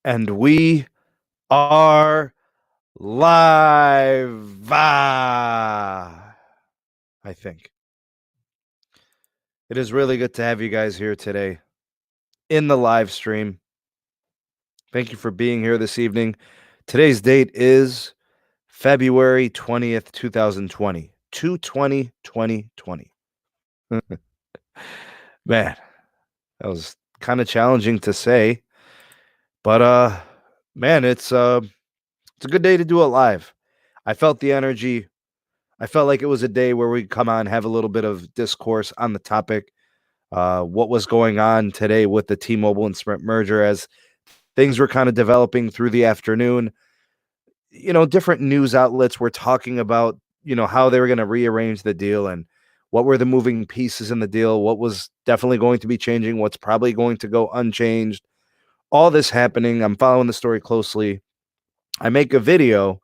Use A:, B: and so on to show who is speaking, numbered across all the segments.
A: And we are live. I think. It is really good to have you guys here today in the live stream. Thank you for being here this evening. Today's date is February 20th, 2020. 2/20/2020. Man, that was kind of challenging to say, but man, it's a good day to do it live. I felt the energy. I felt like it was a day where we come on, have a little bit of discourse on the topic, what was going on today with the T-Mobile and Sprint merger as things were kind of developing through the afternoon. Different news outlets were talking about, how they were going to rearrange the deal and what were the moving pieces in the deal, what was definitely going to be changing, what's probably going to go unchanged. All this happening. I'm following the story closely. I make a video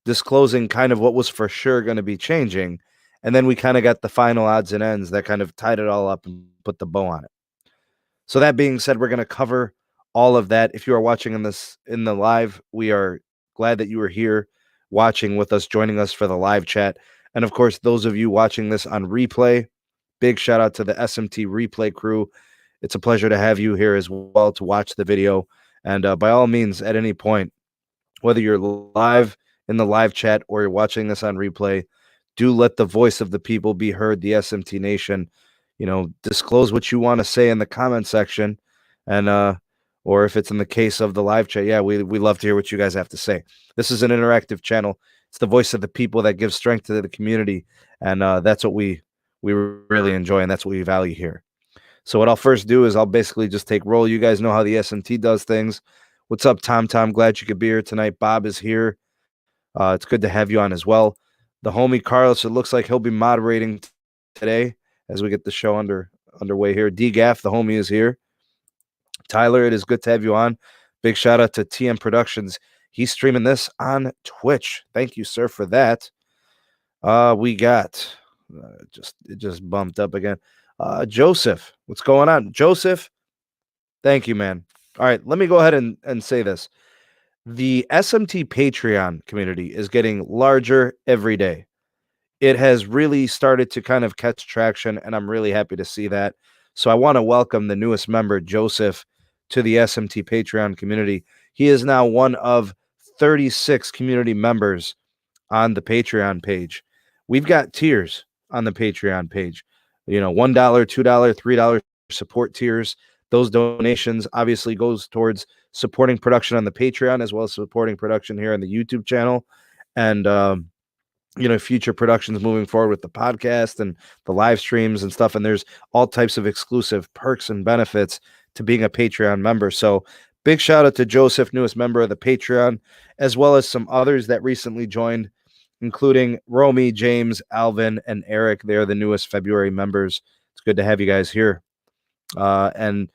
A: disclosing kind of what was for sure going to be changing. And then we kind of got the final odds and ends that kind of tied it all up and put the bow on it. So that being said, we're going to cover all of that. If you are watching in the live, we are glad that you are here watching with us, joining us for the live chat. And of course, those of you watching this on replay, big shout out to the SMT replay crew. It's a pleasure to have you here as well to watch the video. And by all means, at any point, whether you're live in the live chat or you're watching this on replay, do let the voice of the people be heard, the SMT Nation. Disclose what you want to say in the comment section. And or if it's in the case of the live chat, yeah, we love to hear what you guys have to say. This is an interactive channel. It's the voice of the people that gives strength to the community. And that's what we really enjoy, and that's what we value here. So what I'll first do is I'll basically just take roll. You guys know how the SMT does things. What's up, Tom? Glad you could be here tonight. Bob is here. It's good to have you on as well. The homie Carlos, it looks like he'll be moderating today as we get the show underway here. D Gaff, the homie, is here. Tyler, it is good to have you on. Big shout out to TM Productions. He's streaming this on Twitch. Thank you, sir, for that. We got it just bumped up again. Joeseph, what's going on? Joeseph, thank you, man. All right, let me go ahead and say this. The SMT Patreon community is getting larger every day. It has really started to kind of catch traction, and I'm really happy to see that. So I want to welcome the newest member, Joeseph, to the SMT Patreon community. He is now one of 36 community members on the Patreon page. We've got tiers on the Patreon page. $1, $2, $3 support tiers. Those donations obviously goes towards supporting production on the Patreon as well as supporting production here on the YouTube channel. And future productions moving forward with the podcast and the live streams and stuff. And there's all types of exclusive perks and benefits to being a Patreon member. So big shout out to Joeseph, newest member of the Patreon, as well as some others that recently joined, including Romi, James, Alvin, and Eric. They're the newest February members. It's good to have you guys here. And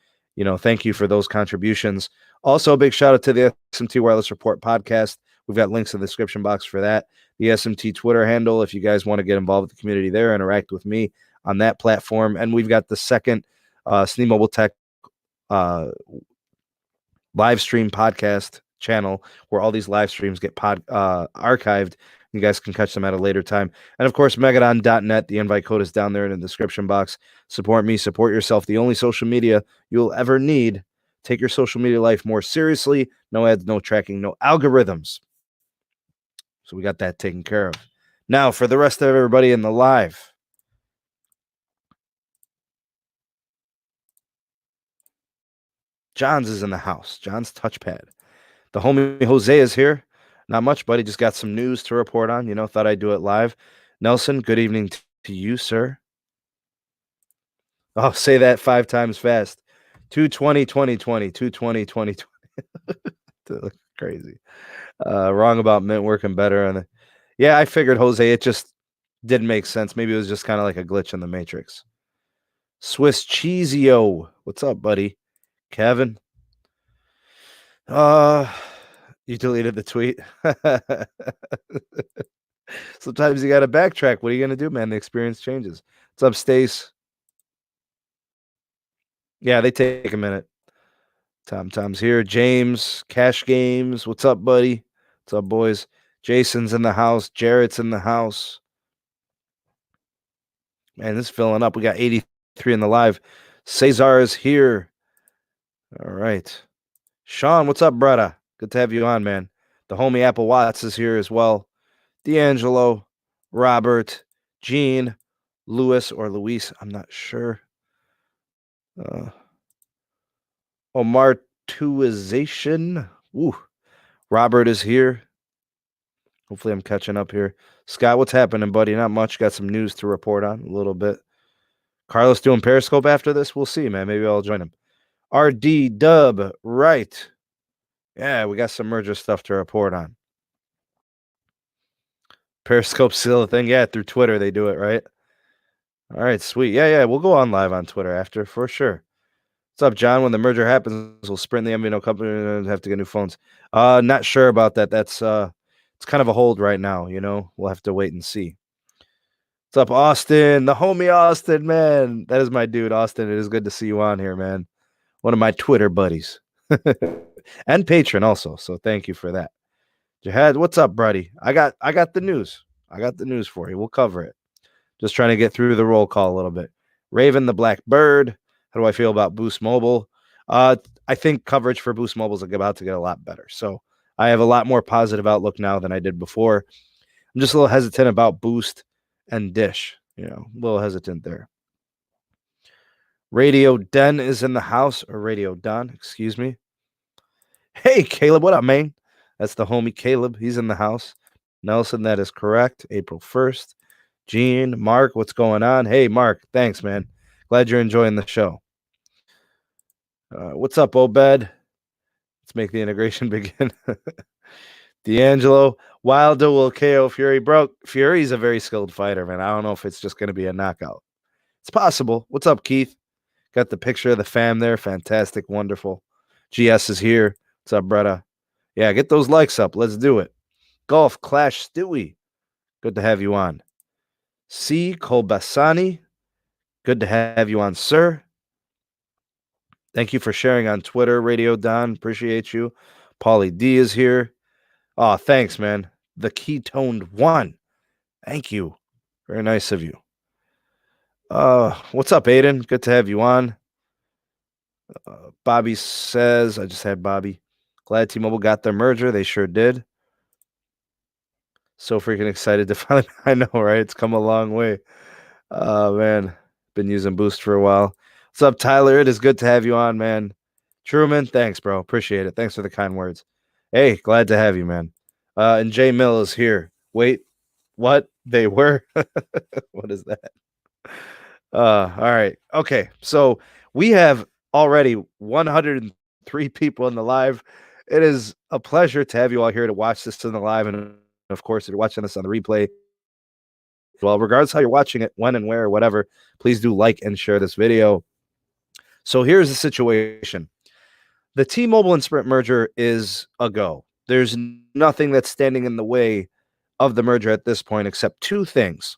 A: thank you for those contributions. Also, a big shout out to the SMT Wireless Report Podcast. We've got links in the description box for that. The SMT Twitter handle, if you guys want to get involved with the community there, interact with me on that platform. And we've got the second SNE Mobile Tech live stream podcast channel where all these live streams get archived. You guys can catch them at a later time. And of course, Megadon.net. The invite code is down there in the description box. Support me, support yourself. The only social media you'll ever need. Take your social media life more seriously. No ads, no tracking, no algorithms. So we got that taken care of. Now, for the rest of everybody in the live. John's is in the house. John's touchpad. The homie Jose is here. Not much, buddy. Just got some news to report on. Thought I'd do it live. Nelson, good evening to you, sir. Oh, say that 5 times fast. 2/20/2020. 2/20/2020. Crazy. Wrong about Mint working better. Yeah, I figured, Jose. It just didn't make sense. Maybe it was just kind of like a glitch in the Matrix. Swiss Cheesio. What's up, buddy? Kevin. You deleted the tweet. Sometimes you got to backtrack. What are you going to do, man? The experience changes. What's up, Stace? Yeah, they take a minute. Tom's here. James, Cash Games. What's up, buddy? What's up, boys? Jason's in the house. Jarrett's in the house. Man, this is filling up. We got 83 in the live. Cesar is here. All right. Sean, what's up, brother? Good to have you on, man. The homie Apple Watts is here as well. D'Angelo, Robert, Gene, Louis or Luis, I'm not sure. Omartuization. Woo. Robert is here. Hopefully I'm catching up here. Scott, what's happening, buddy? Not much. Got some news to report on a little bit. Carlos doing Periscope after this? We'll see, man. Maybe I'll join him. RD Dub, right. Yeah, we got some merger stuff to report on. Periscope's still a thing. Yeah, through Twitter they do it, right? All right, sweet. Yeah, we'll go on live on Twitter after, for sure. What's up, John? When the merger happens, we'll sprint the MVNO company and have to get new phones. Not sure about that. That's it's kind of a hold right now, you know. We'll have to wait and see. What's up, Austin? The homie Austin, man. That is my dude, Austin. It is good to see you on here, man. One of my Twitter buddies. And patron also. So thank you for that. Jihad, what's up, buddy? I got the news. I got the news for you. We'll cover it. Just trying to get through the roll call a little bit. Raven the Black Bird. How do I feel about Boost Mobile? I think coverage for Boost Mobile is about to get a lot better. So I have a lot more positive outlook now than I did before. I'm just a little hesitant about Boost and Dish. You know, a little hesitant there. Radio Den is in the house, or Radio Don, excuse me. Hey, Caleb, what up, man? That's the homie Caleb. He's in the house. Nelson, that is correct. April 1st. Gene, Mark, what's going on? Hey, Mark, thanks, man. Glad you're enjoying the show. What's up, Obed? Let's make the integration begin. D'Angelo, Wilder will KO Fury. Bro, Fury's a very skilled fighter, man. I don't know if it's just going to be a knockout. It's possible. What's up, Keith? Got the picture of the fam there. Fantastic. Wonderful. GS is here. What's up, brother? Yeah, get those likes up. Let's do it. Golf Clash Stewie. Good to have you on. C. Kolbasani. Good to have you on, sir. Thank you for sharing on Twitter, Radio Don. Appreciate you. Paulie D is here. Oh, thanks, man. The Ketoned One. Thank you. Very nice of you. What's up, Aiden? Good to have you on. Bobby says, I just had Bobby. Glad T-Mobile got their merger. They sure did. So freaking excited to finally. I know, right? It's come a long way. Man. Been using Boost for a while. What's up, Tyler? It is good to have you on, man. Truman, thanks, bro. Appreciate it. Thanks for the kind words. Hey, glad to have you, man. And Jay Mill is here. Wait, what? They were? What is that? All right. Okay. So we have already 103 people in the live. It is a pleasure to have you all here to watch this in the live. And of course, if you're watching this on the replay, well, regardless how you're watching it, when and where, whatever, please do like and share this video. So here's the situation. The T-Mobile and Sprint merger is a go. There's nothing that's standing in the way of the merger at this point except two things.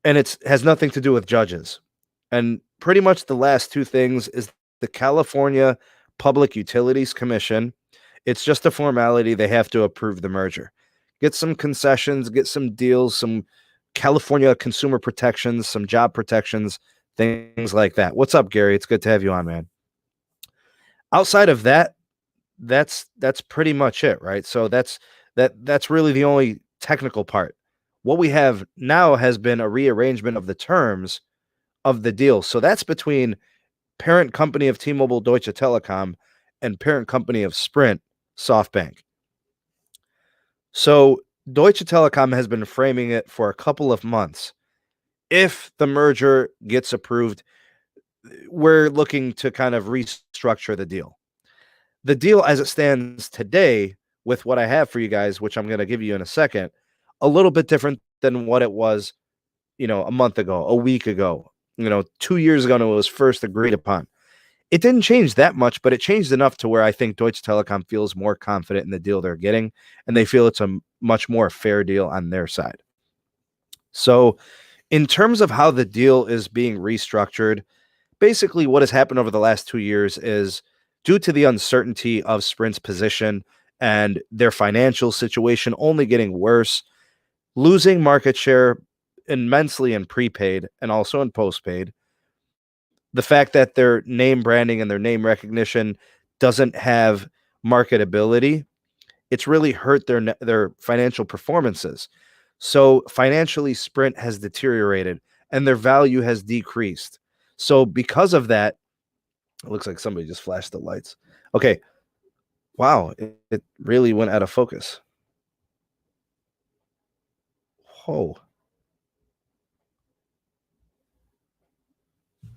A: And it has nothing to do with judges. And pretty much the last two things is the California Public Utilities Commission. It's just a formality. They have to approve the merger. Get some concessions, get some deals, some California consumer protections, some job protections, things like that. What's up, Gary? It's good to have you on, man. Outside of that, that's pretty much it, right? So that's really the only technical part. What we have now has been a rearrangement of the terms of the deal. So that's between parent company of T-Mobile Deutsche Telekom and parent company of Sprint, SoftBank. So Deutsche Telekom has been framing it for a couple of months. If the merger gets approved, we're looking to kind of restructure the deal. The deal as it stands today, with what I have for you guys, which I'm going to give you in a second, a little bit different than what it was, a month ago, a week ago, 2 years ago when it was first agreed upon. It didn't change that much, but it changed enough to where I think Deutsche Telekom feels more confident in the deal they're getting, and they feel it's a much more fair deal on their side. So in terms of how the deal is being restructured, basically what has happened over the last 2 years is due to the uncertainty of Sprint's position and their financial situation only getting worse, losing market share immensely in prepaid and also in postpaid. The fact that their name branding and their name recognition doesn't have marketability, it's really hurt their financial performances. So financially, Sprint has deteriorated and their value has decreased. So because of that, it looks like somebody just flashed the lights. Okay. Wow, it really went out of focus. Whoa.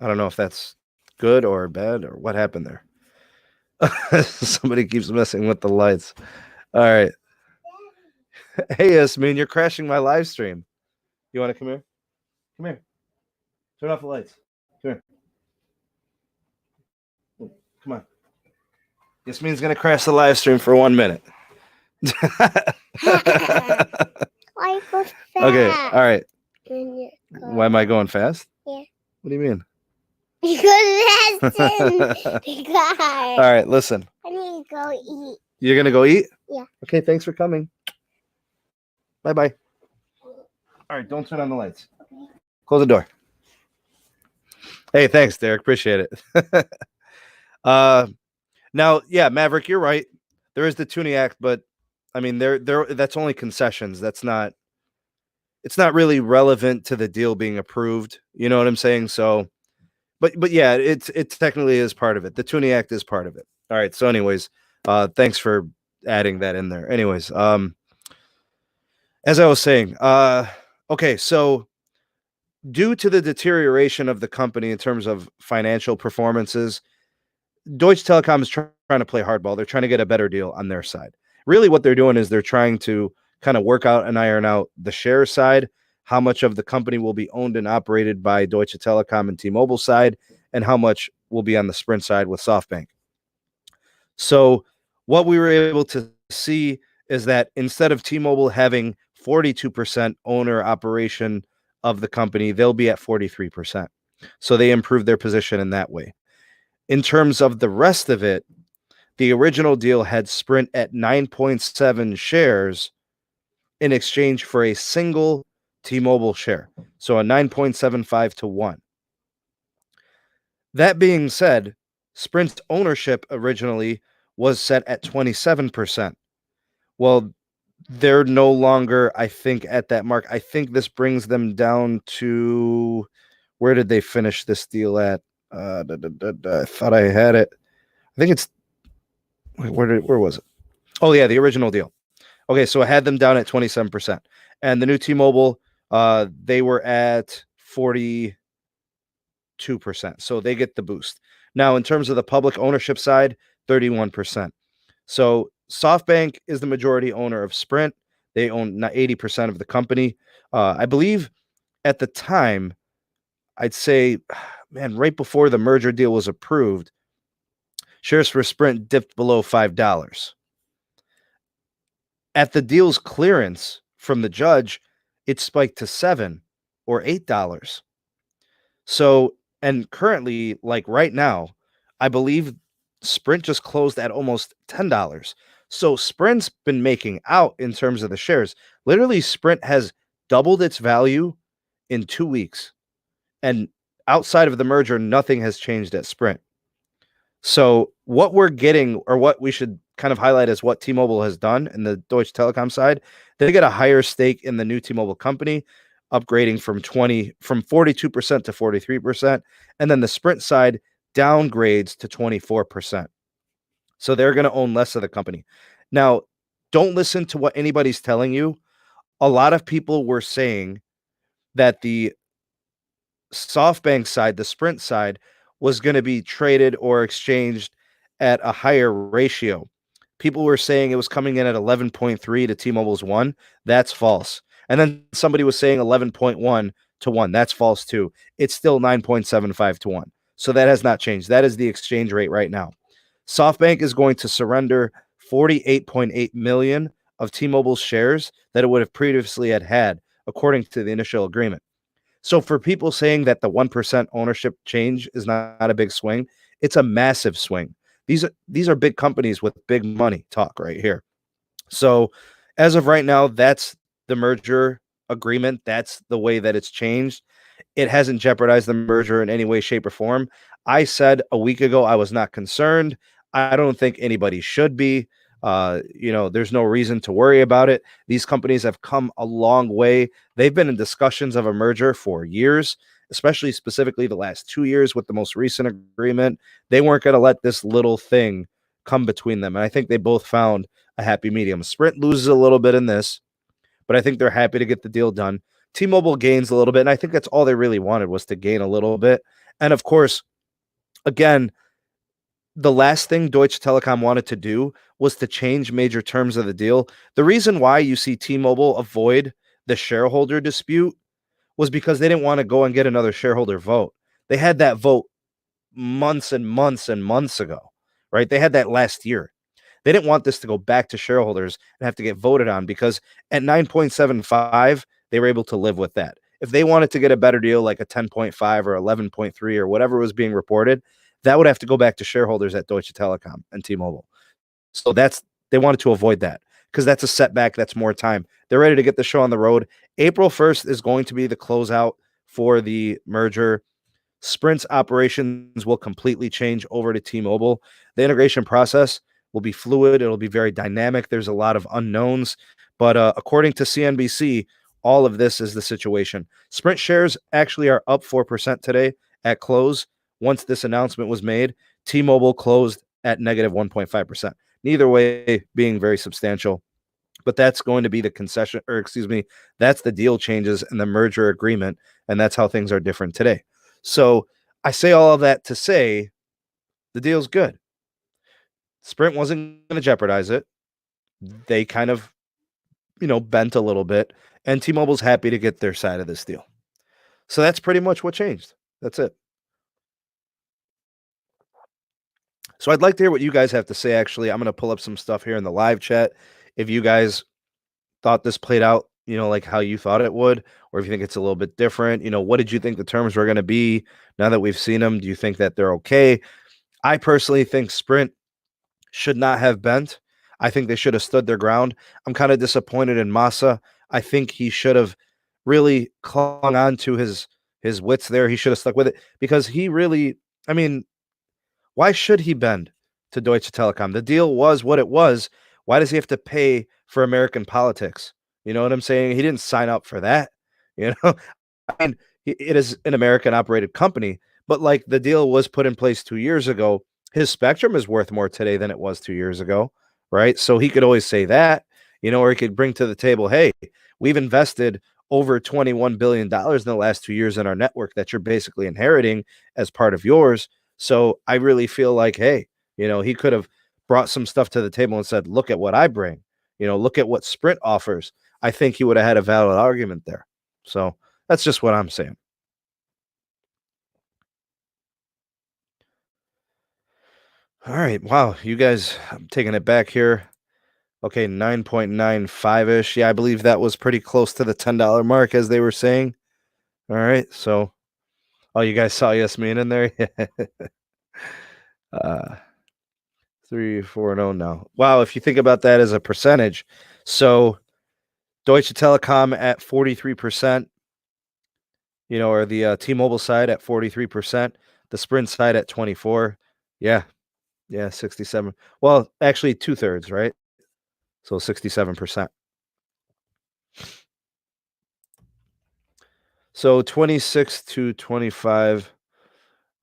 A: I don't know if that's good or bad or what happened there. Somebody keeps messing with the lights. All right. Hey, Yasmin, you're crashing my live stream. You want to come here? Come here. Turn off the lights. Come here. Come on. Yasmin's going to crash the live stream for 1 minute.
B: Why go fast?
A: Okay. All right. Why am I going fast?
B: Yeah.
A: What do you mean?
B: Because that's in the car.
A: All right, listen.
B: I need to go eat.
A: You're going to go eat?
B: Yeah.
A: Okay, thanks for coming. Bye-bye. All right, don't turn on the lights. Okay. Close the door. Hey, thanks, Derek. Appreciate it. Now, yeah, Maverick, you're right. There is the tuning act, but I mean, that's only concessions. It's not really relevant to the deal being approved. You know what I'm saying? So, but yeah, it technically is part of it. The tuning act is part of it. All right. So, anyways, thanks for adding that in there. Anyways, as I was saying, okay, so due to the deterioration of the company in terms of financial performances, Deutsche Telekom is trying to play hardball. They're trying to get a better deal on their side. Really, what they're doing is they're trying to kind of work out and iron out the share side, how much of the company will be owned and operated by Deutsche Telekom and T-Mobile side, and how much will be on the Sprint side with SoftBank. So what we were able to see is that instead of T-Mobile having 42% owner operation of the company, they'll be at 43%. So they improved their position in that way. In terms of the rest of it, the original deal had Sprint at 9.7 shares in exchange for a single T-Mobile share. So a 9.75 to 1. That being said, Sprint's ownership originally was set at 27%. Well, they're no longer, I think, at that mark. I think this brings them down to, where did they finish this deal at? I thought I had it. I think it's, where was it? Oh yeah, the original deal. Okay, so I had them down at 27%. And the new T-Mobile, they were at 42%. So they get the boost. Now, in terms of the public ownership side, 31%. So SoftBank is the majority owner of Sprint. They own 80% of the company. I believe at the time, I'd say, man, right before the merger deal was approved, shares for Sprint dipped below $5. At the deal's clearance from the judge, it spiked to $7 or $8. So, and currently, like right now, I believe Sprint just closed at almost $10. So Sprint's been making out in terms of the shares. Literally, Sprint has doubled its value in 2 weeks. And outside of the merger, nothing has changed at Sprint. So what we're getting, or what we should kind of highlight, is what T-Mobile has done in the Deutsche Telekom side. They get a higher stake in the new T-Mobile company, upgrading from 42% to 43%. And then the Sprint side downgrades to 24%. So they're going to own less of the company. Now, don't listen to what anybody's telling you. A lot of people were saying that the SoftBank side, the Sprint side, was going to be traded or exchanged at a higher ratio. People were saying it was coming in at 11.3 to T-Mobile's 1. That's false. And then somebody was saying 11.1 to 1. That's false too. It's still 9.75 to 1. So that has not changed. That is the exchange rate right now. SoftBank is going to surrender 48.8 million of T-Mobile's shares that it would have previously had, according to the initial agreement. So for people saying that the 1% ownership change is not a big swing, it's a massive swing. These are big companies with big money talk right here. So as of right now, that's the merger agreement. That's the way that it's changed. It hasn't jeopardized the merger in any way, shape, or form. I said a week ago I was not concerned. I don't think anybody should be. There's no reason to worry about it. These companies have come a long way. They've been in discussions of a merger for years, especially specifically the last 2 years with the most recent agreement. They weren't going to let this little thing come between them. And I think they both found a happy medium. Sprint loses a little bit in this, but I think they're happy to get the deal done. T-Mobile gains a little bit, and I think that's all they really wanted was to gain a little bit. And of course, again, the last thing Deutsche Telekom wanted to do was to change major terms of the deal. The reason why you see T-Mobile avoid the shareholder dispute was because they didn't want to go and get another shareholder vote. They had that vote months and months and months ago, right? They had that last year. They didn't want this to go back to shareholders and have to get voted on because at 9.75, they were able to live with that. If they wanted to get a better deal like a 10.5 or 11.3 or whatever was being reported, that would have to go back to shareholders at Deutsche Telekom and T-Mobile. So they wanted to avoid that because that's a setback. That's more time. They're ready to get the show on the road. April 1st is going to be the closeout for the merger. Sprint's operations will completely change over to T-Mobile. The integration process will be fluid. It'll be very dynamic. There's a lot of unknowns, but according to CNBC, all of this is the situation. Sprint shares actually are up 4% today at close. Once this announcement was made, T-Mobile closed at negative 1.5%. Neither way being very substantial, but that's going to be the concession, or excuse me, that's the deal changes and the merger agreement, and that's how things are different today. So I say all of that to say the deal's good. Sprint wasn't going to jeopardize it. They kind of, bent a little bit, and T-Mobile's happy to get their side of this deal. So that's pretty much what changed. That's it. So I'd like to hear what you guys have to say, actually. I'm going to pull up some stuff here in the live chat. If you guys thought this played out, like how you thought it would, or if you think it's a little bit different, what did you think the terms were going to be now that we've seen them? Do you think that they're okay? I personally think Sprint should not have bent. I think they should have stood their ground. I'm kind of disappointed in Massa. I think he should have really clung on to his wits there. He should have stuck with it because he really, why should he bend to Deutsche Telekom? The deal was what it was. Why does he have to pay for American politics? You know what I'm saying? He didn't sign up for that. It is an American operated company, but like the deal was put in place 2 years ago. His spectrum is worth more today than it was 2 years ago, right? So he could always say that, or he could bring to the table, hey, we've invested over $21 billion in the last 2 years in our network that you're basically inheriting as part of yours. So I really feel like, hey, he could have brought some stuff to the table and said, look at what I bring, look at what Sprint offers. I think he would have had a valid argument there. So that's just what I'm saying. All right. Wow. You guys, I'm taking it back here. Okay. 9.95-ish. Yeah, I believe that was pretty close to the $10 mark, as they were saying. All right. So, you guys saw Yasmin in there? 3, 4, 0 now. Wow. If you think about that as a percentage, so Deutsche Telekom at 43%, or the T-Mobile side at 43%, the Sprint side at 24%. Yeah. Yeah, 67. Well, actually 2/3, right? So 67%. So 26 to 25.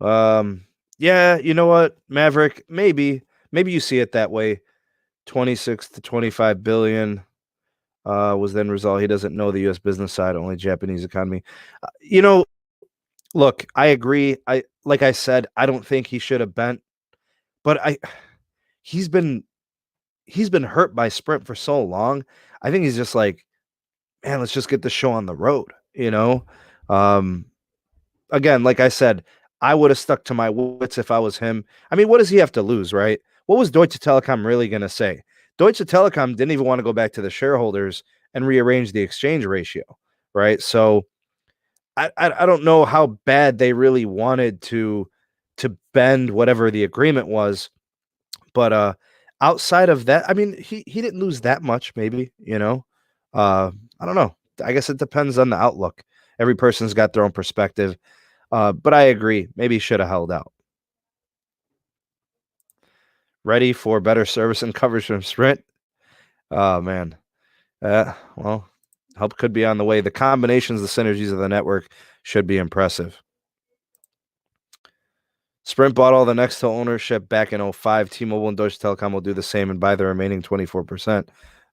A: Yeah, you know what, Maverick, maybe you see it that way. 26 to 25 billion was then resolved. He doesn't know the US business side, only Japanese economy. Look, I agree. Like I said, I don't think he should have bent, but he's been hurt by Sprint for so long. I think he's just like, man, let's just get the show on the road, Again, like I said, I would have stuck to my wits if I was him. What does he have to lose, right? What was Deutsche Telekom really going to say? Deutsche Telekom didn't even want to go back to the shareholders and rearrange the exchange ratio, right? So I don't know how bad they really wanted to bend whatever the agreement was, but outside of that, I mean, he didn't lose that much, maybe, you know. I don't know. I guess it depends on the outlook. Every person's got their own perspective. But I agree. Maybe he should have held out. Ready for better service and coverage from Sprint? Oh man. Well, help could be on the way. The combinations, the synergies of the network should be impressive. Sprint bought all the Nextel ownership back in 2005. T-Mobile and Deutsche Telekom will do the same and buy the remaining 24%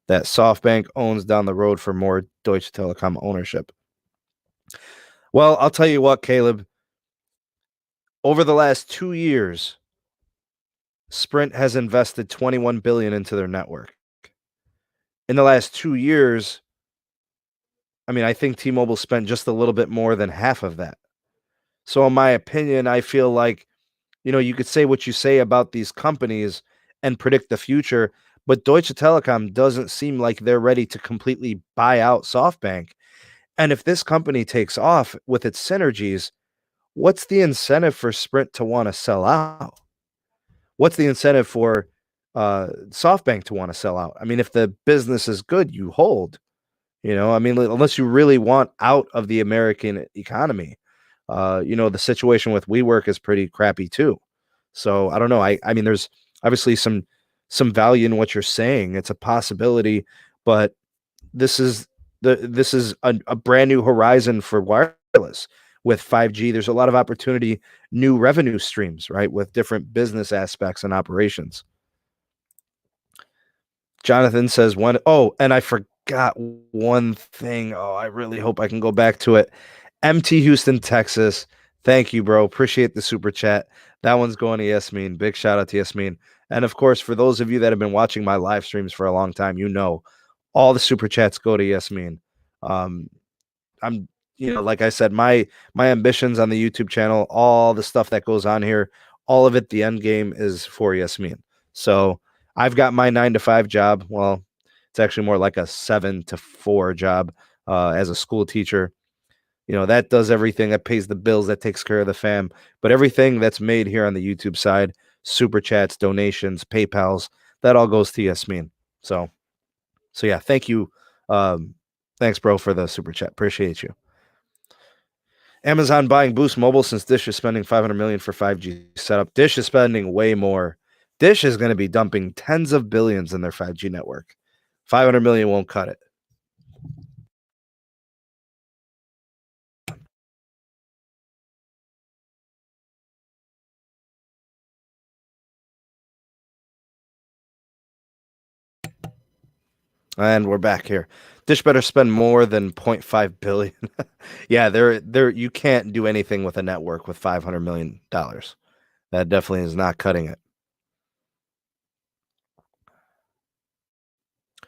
A: that SoftBank owns down the road for more Deutsche Telekom ownership. Well, I'll tell you what, Caleb. Over the last 2 years, Sprint has invested $21 billion into their network. In the last 2 years, I mean, I think T-Mobile spent just a little bit more than half of that. So in my opinion, I feel like, you know, you could say what you say about these companies and predict the future, but Deutsche Telekom doesn't seem like they're ready to completely buy out SoftBank. And if this company takes off with its synergies, what's the incentive for Sprint to want to sell out? What's the incentive for SoftBank to want to sell out? I mean, if the business is good, you hold. You know, I mean, unless you really want out of the American economy. You know, the situation with WeWork is pretty crappy too. So I don't know. I mean, there's obviously some value in what you're saying. It's a possibility, but this is a brand new horizon for wireless with 5G. There's a lot of opportunity, new revenue streams, right, with different business aspects and operations. Jonathan says one. Oh, and I forgot one thing. Oh, I really hope I can go back to it. MT Houston, Texas. Thank you, bro. Appreciate the super chat. That one's going to Yasmin. Big shout out to Yasmin. And of course, for those of you that have been watching my live streams for a long time, you know all the super chats go to Yasmin. I'm, you know, like I said, my ambitions on the YouTube channel, all the stuff that goes on here, all of it, the end game is for Yasmin. So I've got my 9 to 5 job. Well, it's actually more like a 7 to 4 job as a school teacher. You know, that does everything, that pays the bills, that takes care of the fam. But everything that's made here on the YouTube side, super chats, donations, PayPals, that all goes to Yasmin. So yeah, thank you. Thanks, bro, for the super chat. Appreciate you. Amazon buying Boost Mobile since Dish is spending $500 million for 5G setup. Dish is spending way more. Dish is going to be dumping tens of billions in their 5G network. $500 million won't cut it. And we're back here. Dish better spend more than 0.5 billion. Yeah, they're you can't do anything with a network with $500 million. That definitely is not cutting it. I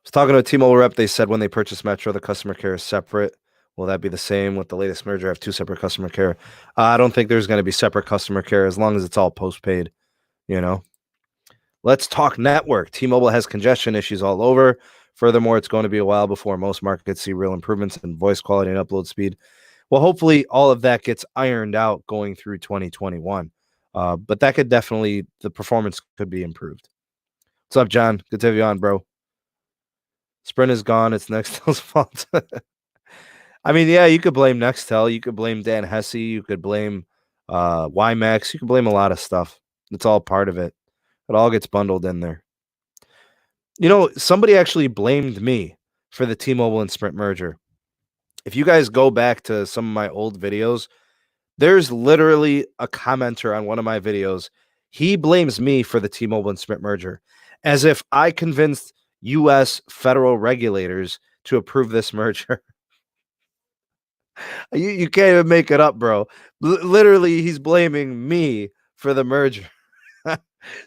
A: was talking to a T-Mobile rep. They said when they purchase Metro, the customer care is separate. Will that be the same with the latest merger? I have 2 separate customer care. I don't think there's going to be separate customer care as long as it's all postpaid, you know. Let's talk network. T-Mobile has congestion issues all over. Furthermore, it's going to be a while before most markets see real improvements in voice quality and upload speed. Well, hopefully all of that gets ironed out going through 2021. But that could definitely, the performance could be improved. What's up, John? Good to have you on, bro. Sprint is gone. It's Nextel's fault. I mean, yeah, you could blame Nextel. You could blame Dan Hesse. You could blame WiMAX. You could blame a lot of stuff. It's all part of it. It all gets bundled in there. You know, somebody actually blamed me for the T-Mobile and Sprint merger. If you guys go back to some of my old videos, there's literally a commenter on one of my videos. He blames me for the T-Mobile and Sprint merger as if I convinced U.S. federal regulators to approve this merger. You can't even make it up, bro. Literally, he's blaming me for the merger.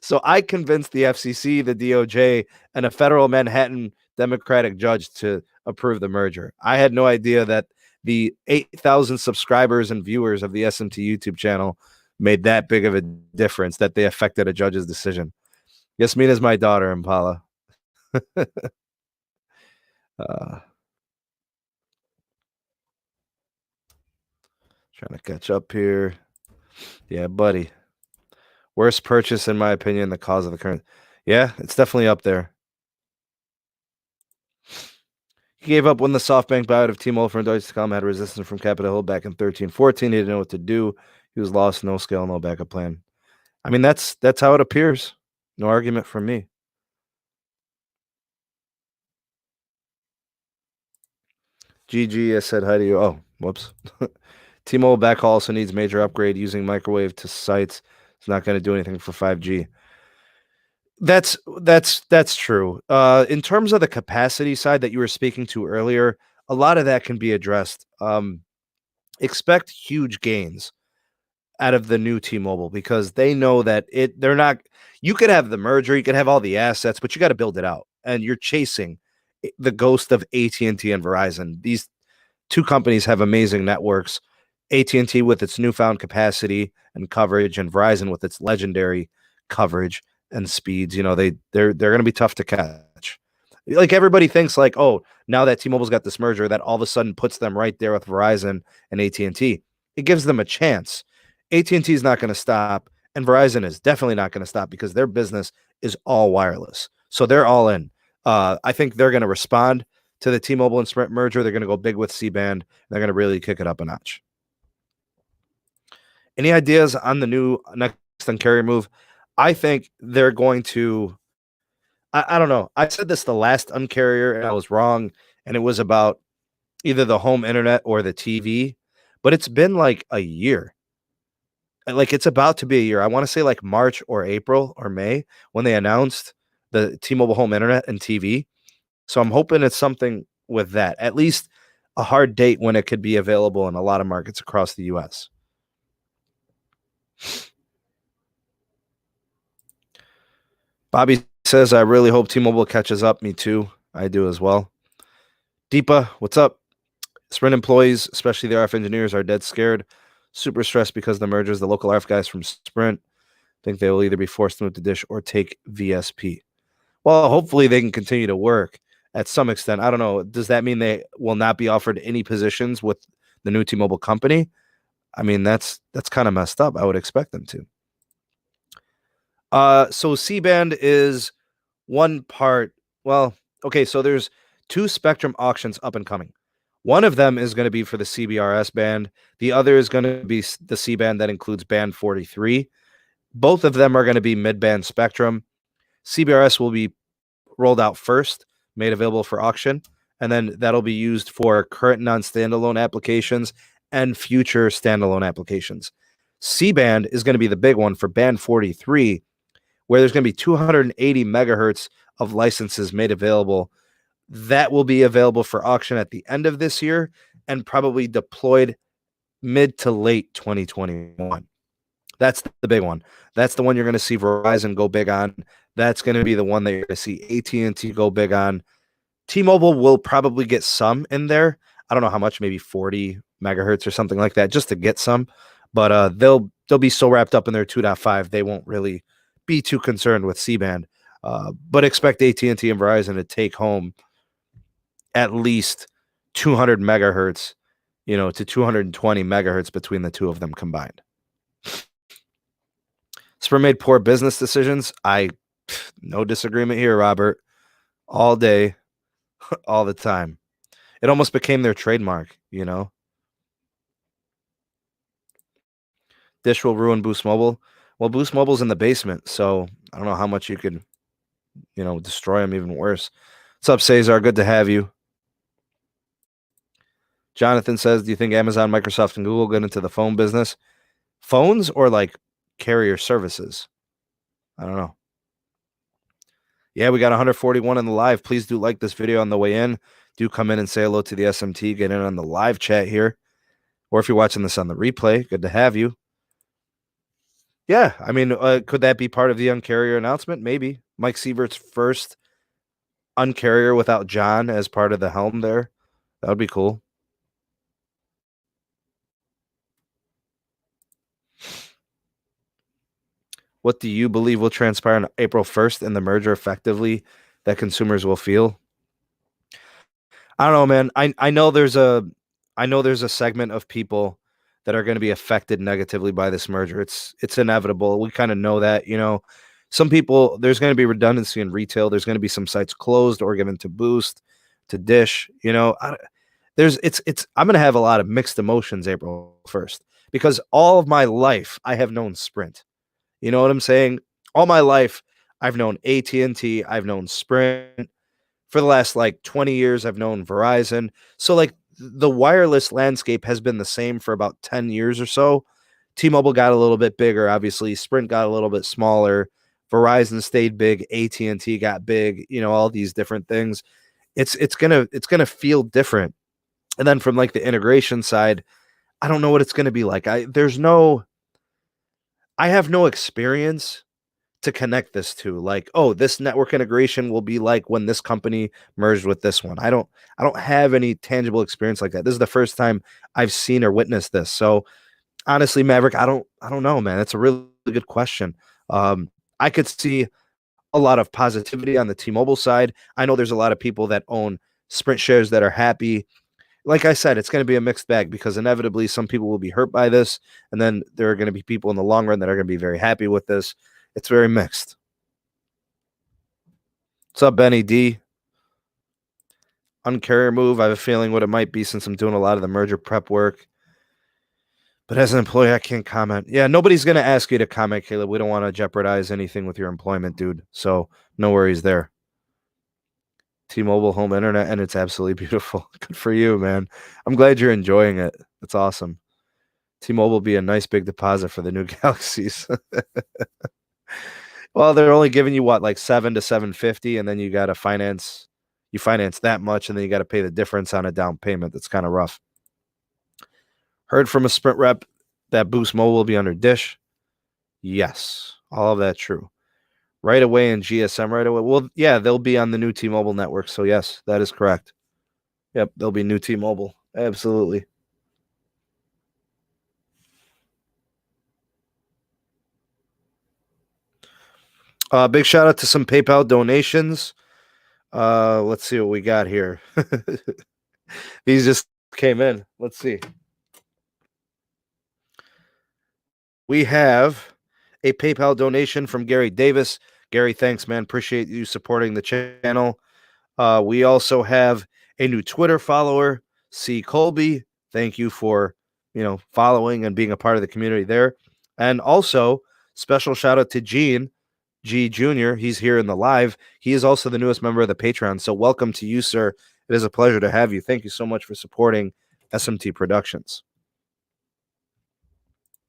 A: So I convinced the FCC, the DOJ, and a federal Manhattan Democratic judge to approve the merger. I had no idea that the 8,000 subscribers and viewers of the SMT YouTube channel made that big of a difference that they affected a judge's decision. Yasmin is my daughter, Impala. Trying to catch up here. Yeah, buddy. Worst purchase, in my opinion, the cause of the current. Yeah, it's definitely up there. He gave up when the SoftBank buyout of T-Mobile from Deutsche Telekom had resistance from Capitol Hill back in 13-14. He didn't know what to do. He was lost, no scale, no backup plan. I mean, that's how it appears. No argument from me. GG, I said hi to you. Oh, whoops. T-Mobile backhaul also needs major upgrade using microwave to sites. It's not going to do anything for 5G. That's true. In terms of the capacity side that you were speaking to earlier, a lot of that can be addressed. Expect huge gains out of the new T-Mobile because they know that they're not. You could have the merger, you could have all the assets, but you got to build it out, and you're chasing the ghost of AT&T and Verizon. These two companies have amazing networks. AT&T with its newfound capacity and coverage, and Verizon with its legendary coverage and speeds. You know, they're going to be tough to catch. Like everybody thinks, like, oh, now that T-Mobile's got this merger, that all of a sudden puts them right there with Verizon and AT&T. It gives them a chance. AT&T is not going to stop, and Verizon is definitely not going to stop because their business is all wireless. So they're all in. I think they're going to respond to the T-Mobile and Sprint merger. They're going to go big with C-band. They're going to really kick it up a notch. Any ideas on the new next Un-carrier move? I think they're going to. I don't know. I said this the last Un-carrier and I was wrong, and it was about either the home internet or the TV. But it's been like a year. Like it's about to be a year. I want to say like March or April or May when they announced the T-Mobile home internet and TV. So I'm hoping it's something with that. At least a hard date when it could be available in a lot of markets across the US. Bobby says, I really hope T-Mobile catches up. Me too. I do as well. Deepa, what's up? Sprint employees, especially the RF engineers, are dead scared. Super stressed because of the mergers. The local RF guys from Sprint think they will either be forced to move to Dish or take VSP. Well, hopefully they can continue to work at some extent. I don't know. Does that mean they will not be offered any positions with the new T-Mobile company? I mean, that's kind of messed up. I would expect them to. So C-band is one part. Well, okay, so there's two spectrum auctions up and coming. One of them is going to be for the CBRS band. The other is going to be the C-band that includes band 43. Both of them are going to be mid-band spectrum. CBRS will be rolled out first, made available for auction, and then that'll be used for current non-standalone applications and future standalone applications. C-band is going to be the big one for band 43, where there's going to be 280 megahertz of licenses made available. That will be available for auction at the end of this year and probably deployed mid to late 2021. That's the big one. That's the one you're going to see Verizon go big on. That's going to be the one that you're going to see AT&T go big on. T-Mobile will probably get some in there. I don't know how much, maybe 40 megahertz or something like that, just to get some. But they'll be so wrapped up in their 2.5, they won't really be too concerned with C-band. But expect AT&T and Verizon to take home at least 200 megahertz, to 220 megahertz between the two of them combined. Sprint made poor business decisions. No disagreement here, Robert. All day, all the time. It almost became their trademark, Dish will ruin Boost Mobile. Well, Boost Mobile's in the basement, so I don't know how much you could, destroy them even worse. What's up, Cesar? Good to have you. Jonathan says, do you think Amazon, Microsoft, and Google get into the phone business? Phones or like carrier services? I don't know. Yeah, we got 141 in the live. Please do like this video on the way in. Do come in and say hello to the SMT. Get in on the live chat here. Or if you're watching this on the replay, good to have you. Yeah, I mean, could that be part of the Un-carrier announcement? Maybe. Mike Sievert's first Un-carrier without John as part of the helm there. That would be cool. What do you believe will transpire on April 1st in the merger effectively that consumers will feel? I don't know, man. I know there's a segment of people that are going to be affected negatively by this merger. It's inevitable. We kind of know that, some people, there's going to be redundancy in retail. There's going to be some sites closed or given to Boost, to Dish. I'm going to have a lot of mixed emotions April 1st because all of my life I have known Sprint. You know what I'm saying? All my life I've known AT&T, I've known Sprint. For the last 20 years I've known Verizon. So the wireless landscape has been the same for about 10 years or so. T-Mobile got a little bit bigger, obviously. Sprint got a little bit smaller. Verizon stayed big. AT&T got big. All these different things. It's gonna feel different. And then from the integration side, I don't know what it's gonna be like. I have no experience to connect this to. This network integration will be like when this company merged with this one. I don't have any tangible experience like that. This is the first time I've seen or witnessed this. So honestly, Maverick, I don't know, man. That's a really good question. I could see a lot of positivity on the T-Mobile side. I know there's a lot of people that own Sprint shares that are happy. Like I said, it's going to be a mixed bag because inevitably some people will be hurt by this, and then there are going to be people in the long run that are going to be very happy with this. It's very mixed. What's up, Benny D? Uncarrier move. I have a feeling what it might be since I'm doing a lot of the merger prep work. But as an employee, I can't comment. Yeah, nobody's going to ask you to comment, Caleb. We don't want to jeopardize anything with your employment, dude. So no worries there. T-Mobile home internet, and it's absolutely beautiful. Good for you, man. I'm glad you're enjoying it. That's awesome. T-Mobile will be a nice big deposit for the new Galaxies. Well, they're only giving you what, $7 to $750, and then you got to finance that much, and then you got to pay the difference on a down payment. That's kind of rough. Heard from a Sprint rep that Boost Mobile will be under Dish. Yes, all of that true. Right away in GSM right away. Well, yeah, they'll be on the new T-Mobile network. So yes, that is correct. Yep, they'll be new T-Mobile. Absolutely. Big shout out to some PayPal donations. Let's see what we got here. These just came in. Let's see. We have a PayPal donation from Gary Davis. Gary, thanks, man. Appreciate you supporting the channel. We also have a new Twitter follower, C. Colby. Thank you for, following and being a part of the community there. And also, special shout out to Gene G Jr. He's here in the live. He is also the newest member of the Patreon. So welcome to you, sir. It is a pleasure to have you. Thank you so much for supporting SMT Productions.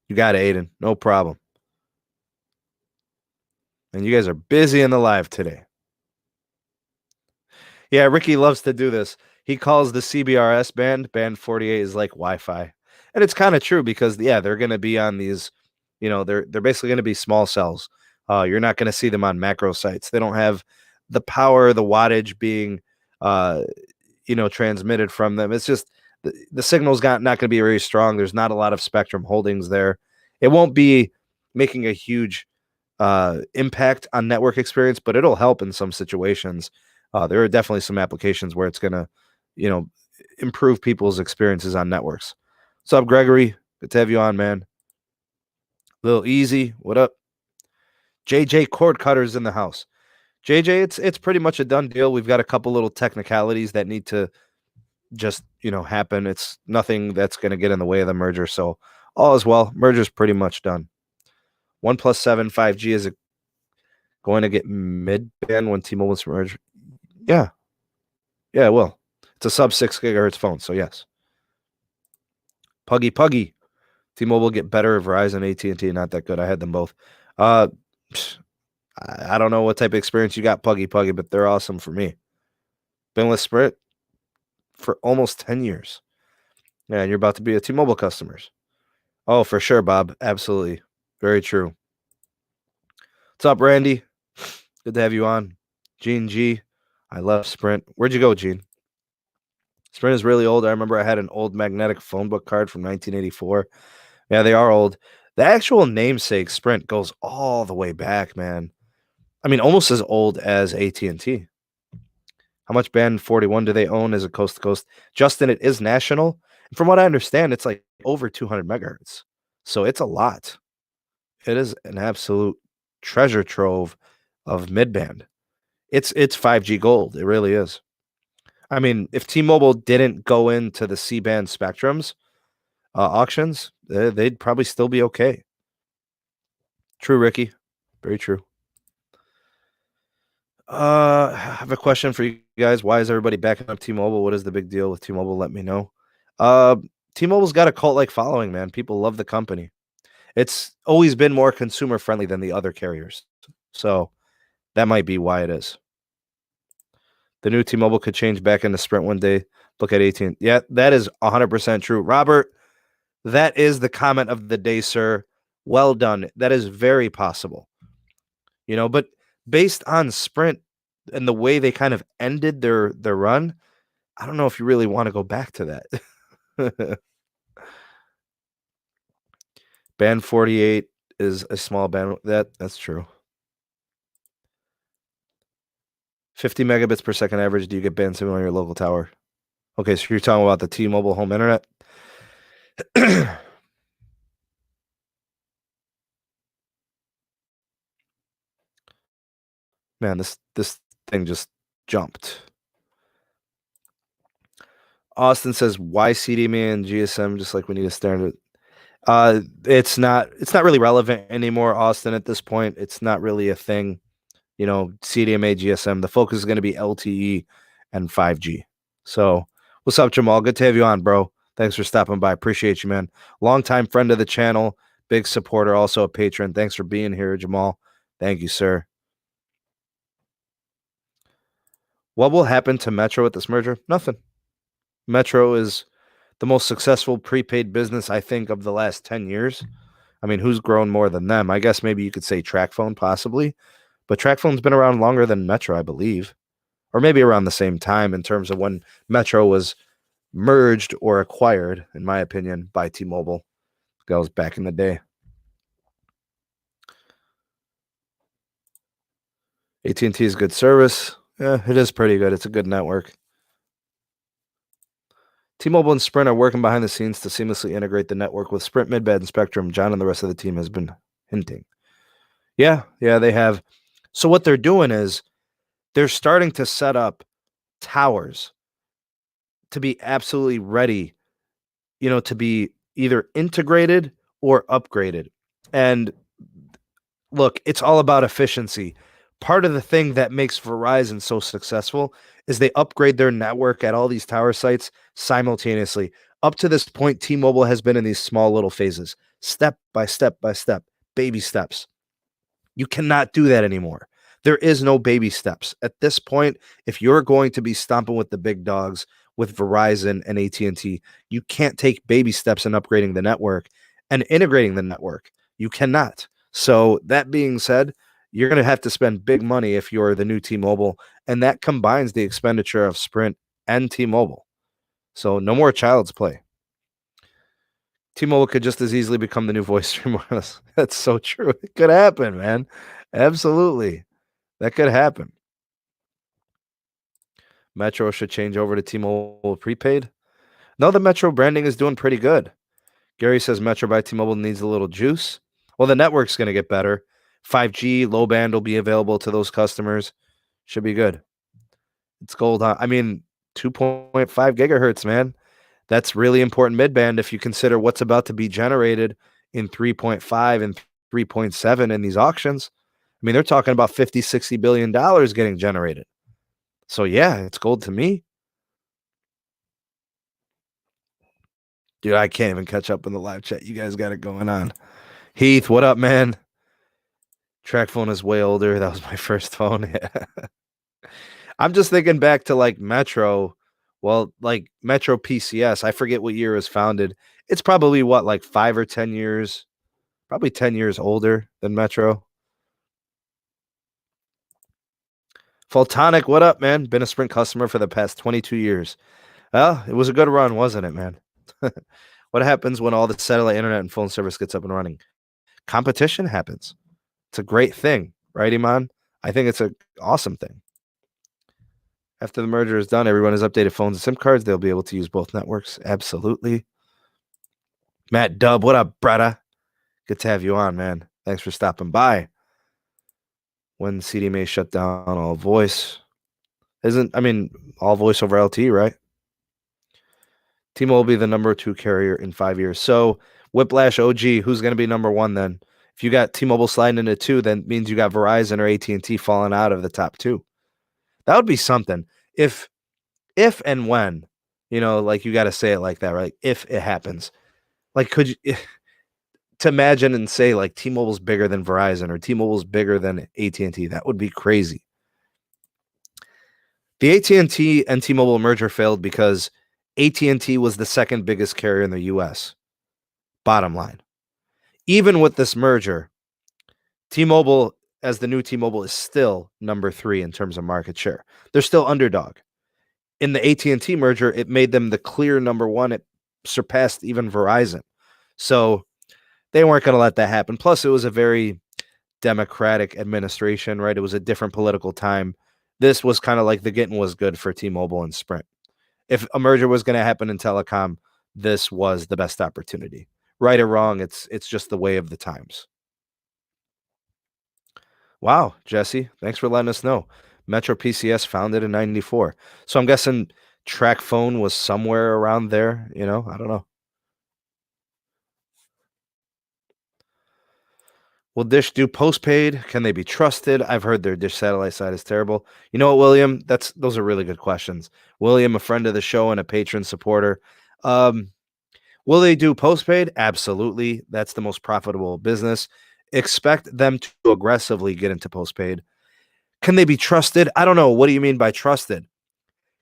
A: You got it, Aiden. No problem. And you guys are busy in the live today. Yeah, Ricky loves to do this. He calls the CBRS band 48 is like Wi-Fi. And it's kind of true because, yeah, they're going to be on these, they're basically going to be small cells. You're not going to see them on macro sites. They don't have the power, the wattage being, transmitted from them. It's just the signal's not going to be very strong. There's not a lot of spectrum holdings there. It won't be making a huge impact on network experience, but it'll help in some situations. There are definitely some applications where it's going to, improve people's experiences on networks. What's up, Gregory? Good to have you on, man. Little Easy, what up? JJ Cord Cutters in the house. JJ, it's pretty much a done deal. We've got a couple little technicalities that need to just, happen. It's nothing that's going to get in the way of the merger. So all is well. Merger's pretty much done. 1+7 5G is going to get mid-band when T-Mobile's merge. Yeah, it will. It's a sub 6 gigahertz phone, so yes. Puggy. T-Mobile get better. Verizon, AT&T, not that good. I had them both. I don't know what type of experience you got, Puggy, but they're awesome for me. Been with Sprint for almost 10 years. Yeah, and you're about to be a T-Mobile customers. Oh, for sure, Bob. Absolutely. Very true. What's up, Randy? Good to have you on. Gene G. I love Sprint. Where'd you go, Gene? Sprint is really old. I remember I had an old magnetic phone book card from 1984. Yeah, they are old. The actual namesake Sprint goes all the way back, man. I mean, almost as old as AT&T. How much band 41 do they own as a coast to coast? Justin, it is national. And from what I understand, it's like over 200 megahertz. So it's a lot. It is an absolute treasure trove of midband. It's 5G gold. It really is. I mean, if T-Mobile didn't go into the C-band spectrums auctions, they'd probably still be okay. True, Ricky. Very true. I have a question for you guys. Why is everybody backing up T-Mobile? What is the big deal with T-Mobile? Let me know. T-Mobile's got a cult-like following, man. People love the company. It's always been more consumer-friendly than the other carriers. So that might be why it is. The new T-Mobile could change back into Sprint one day. Look at 18. Yeah, that is 100% true. Robert, that is the comment of the day, sir. Well done. That is very possible. But based on Sprint and the way they kind of ended their run, I don't know if you really want to go back to that. Band 48 is a small band. That's true. 50 megabits per second average. Do you get band signal on your local tower? Okay, so you're talking about the T-Mobile home internet? Man, this thing just jumped. Austin says, why CDMA and GSM just like we need a standard? It's not really relevant anymore, Austin, at this point. It's not really a thing. CDMA, GSM. The focus is going to be LTE and 5G. So what's up, Jamaal? Good to have you on, bro. Thanks for stopping by. Appreciate you, man. Longtime friend of the channel, big supporter, also a patron. Thanks for being here, Jamaal. Thank you, sir. What will happen to Metro with this merger? Nothing. Metro is the most successful prepaid business, I think, of the last 10 years. I mean, who's grown more than them? I guess maybe you could say TracFone, possibly. But TracFone's been around longer than Metro, I believe. Or maybe around the same time in terms of when Metro was merged or acquired, in my opinion, by T-Mobile. That was back in the day. AT&T is good service. Yeah, it is pretty good. It's a good network. T-Mobile and Sprint are working behind the scenes to seamlessly integrate the network with Sprint midband and Spectrum. John and the rest of the team has been hinting. Yeah, they have. So what they're doing is they're starting to set up towers to be absolutely ready, to be either integrated or upgraded. And look, it's all about efficiency. Part of the thing that makes Verizon so successful is they upgrade their network at all these tower sites simultaneously. Up to this point, T-Mobile has been in these small little phases, step by step by step, baby steps. You cannot do that anymore. There is no baby steps. At this point, if you're going to be stomping with the big dogs, with Verizon and AT&T, you can't take baby steps in upgrading the network and integrating the network. You cannot. So that being said, you're going to have to spend big money if you're the new T-Mobile, and that combines the expenditure of Sprint and T-Mobile. So no more child's play. T-Mobile could just as easily become the new voice stream. That's so true. It could happen, man. Absolutely. That could happen. Metro should change over to T-Mobile prepaid. No, the Metro branding is doing pretty good. Gary says Metro by T-Mobile needs a little juice. Well, the network's going to get better. 5G low band will be available to those customers. Should be good. It's gold. I mean, 2.5 gigahertz, man. That's really important midband if you consider what's about to be generated in 3.5 and 3.7 in these auctions. I mean, they're talking about $50-60 billion getting generated. So, yeah, it's gold to me. Dude, I can't even catch up in the live chat. You guys got it going on. Heath, what up, man? TracFone is way older. That was my first phone. Yeah. I'm just thinking back to like Metro. Well, like Metro PCS. I forget what year it was founded. It's probably like 5 or 10 years, probably 10 years older than Metro. Fultonic, what up, man? Been a Sprint customer for the past 22 years. Well, it was a good run, wasn't it, man? What happens when all the satellite internet and phone service gets up and running? Competition happens. It's a great thing, right, Iman? I think it's an awesome thing. After the merger is done, everyone has updated phones and SIM cards. They'll be able to use both networks. Absolutely. Matt Dub, what up, brother? Good to have you on, man. Thanks for stopping by. When CDMA shut down all voice, all voice over LTE, right? T-Mobile will be the number 2 carrier in 5 years. So Whiplash OG, who's going to be number 1 then? If you got T-Mobile sliding into 2, then means you got Verizon or AT&T falling out of the top 2. That would be something. If and when, like you got to say it like that, right? If it happens, like could you to imagine and say like T-Mobile's bigger than Verizon or T-Mobile's bigger than AT&T, that would be crazy. The AT&T and T-Mobile merger failed because AT&T was the second biggest carrier in the US. Bottom line. Even with this merger, T-Mobile as the new T-Mobile is still number 3 in terms of market share. They're still underdog. In the AT&T merger, it made them the clear number 1. It surpassed even Verizon. So they weren't going to let that happen. Plus, it was a very Democratic administration, right? It was a different political time. This was kind of like the getting was good for T-Mobile and Sprint. If a merger was going to happen in telecom, this was the best opportunity. Right or wrong, it's just the way of the times. Wow, Jesse, thanks for letting us know. Metro PCS founded in 94. So I'm guessing Track Phone was somewhere around there, I don't know. Will Dish do postpaid? Can they be trusted? I've heard their Dish satellite side is terrible. You know what, William? Those are really good questions. William, a friend of the show and a patron supporter. Will they do postpaid? Absolutely. That's the most profitable business. Expect them to aggressively get into postpaid. Can they be trusted? I don't know. What do you mean by trusted?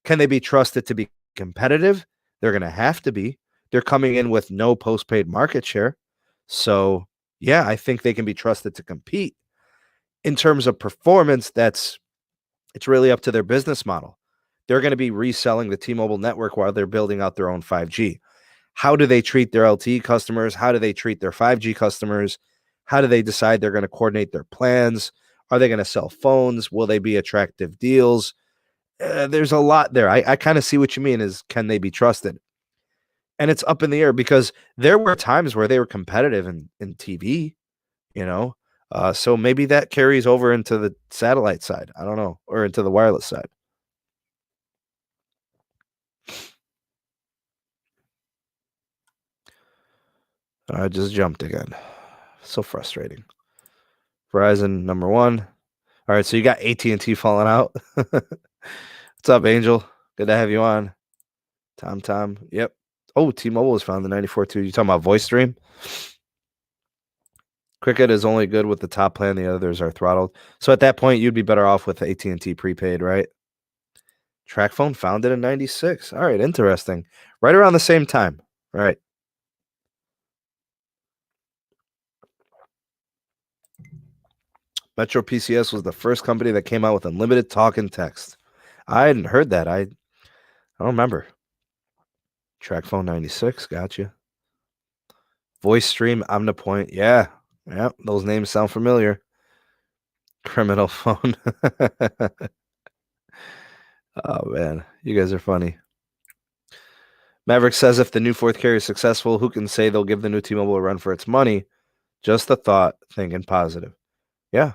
A: Can they be trusted to be competitive? They're going to have to be. They're coming in with no postpaid market share. So, yeah, I think they can be trusted to compete. In terms of performance, it's really up to their business model. They're going to be reselling the T-Mobile network while they're building out their own 5G. How do they treat their LTE customers? How do they treat their 5G customers? How do they decide they're going to coordinate their plans? Are they going to sell phones? Will they be attractive deals? There's a lot there. I kind of see what you mean is, can they be trusted? And it's up in the air because there were times where they were competitive in TV, so maybe that carries over into the satellite side. I don't know, or into the wireless side. I just jumped again. So frustrating. Verizon number 1. All right, so you got AT&T falling out. What's up, Angel? Good to have you on. Tom. Yep. Oh, T-Mobile was found in 94 too. You talking about voice stream? Cricket is only good with the top plan. The others are throttled. So at that point, you'd be better off with AT&T prepaid, right? Track Phone founded in 96. All right, interesting. Right around the same time. All right. Metro PCS was the first company that came out with unlimited talk and text. I hadn't heard that. I don't remember. Track Phone 96. Gotcha. Voice Stream Omnipoint. Yeah. Those names sound familiar. Criminal Phone. Oh, man. You guys are funny. Maverick says if the new 4th carrier is successful, who can say they'll give the new T-Mobile a run for its money? Just a thought, thinking positive. Yeah.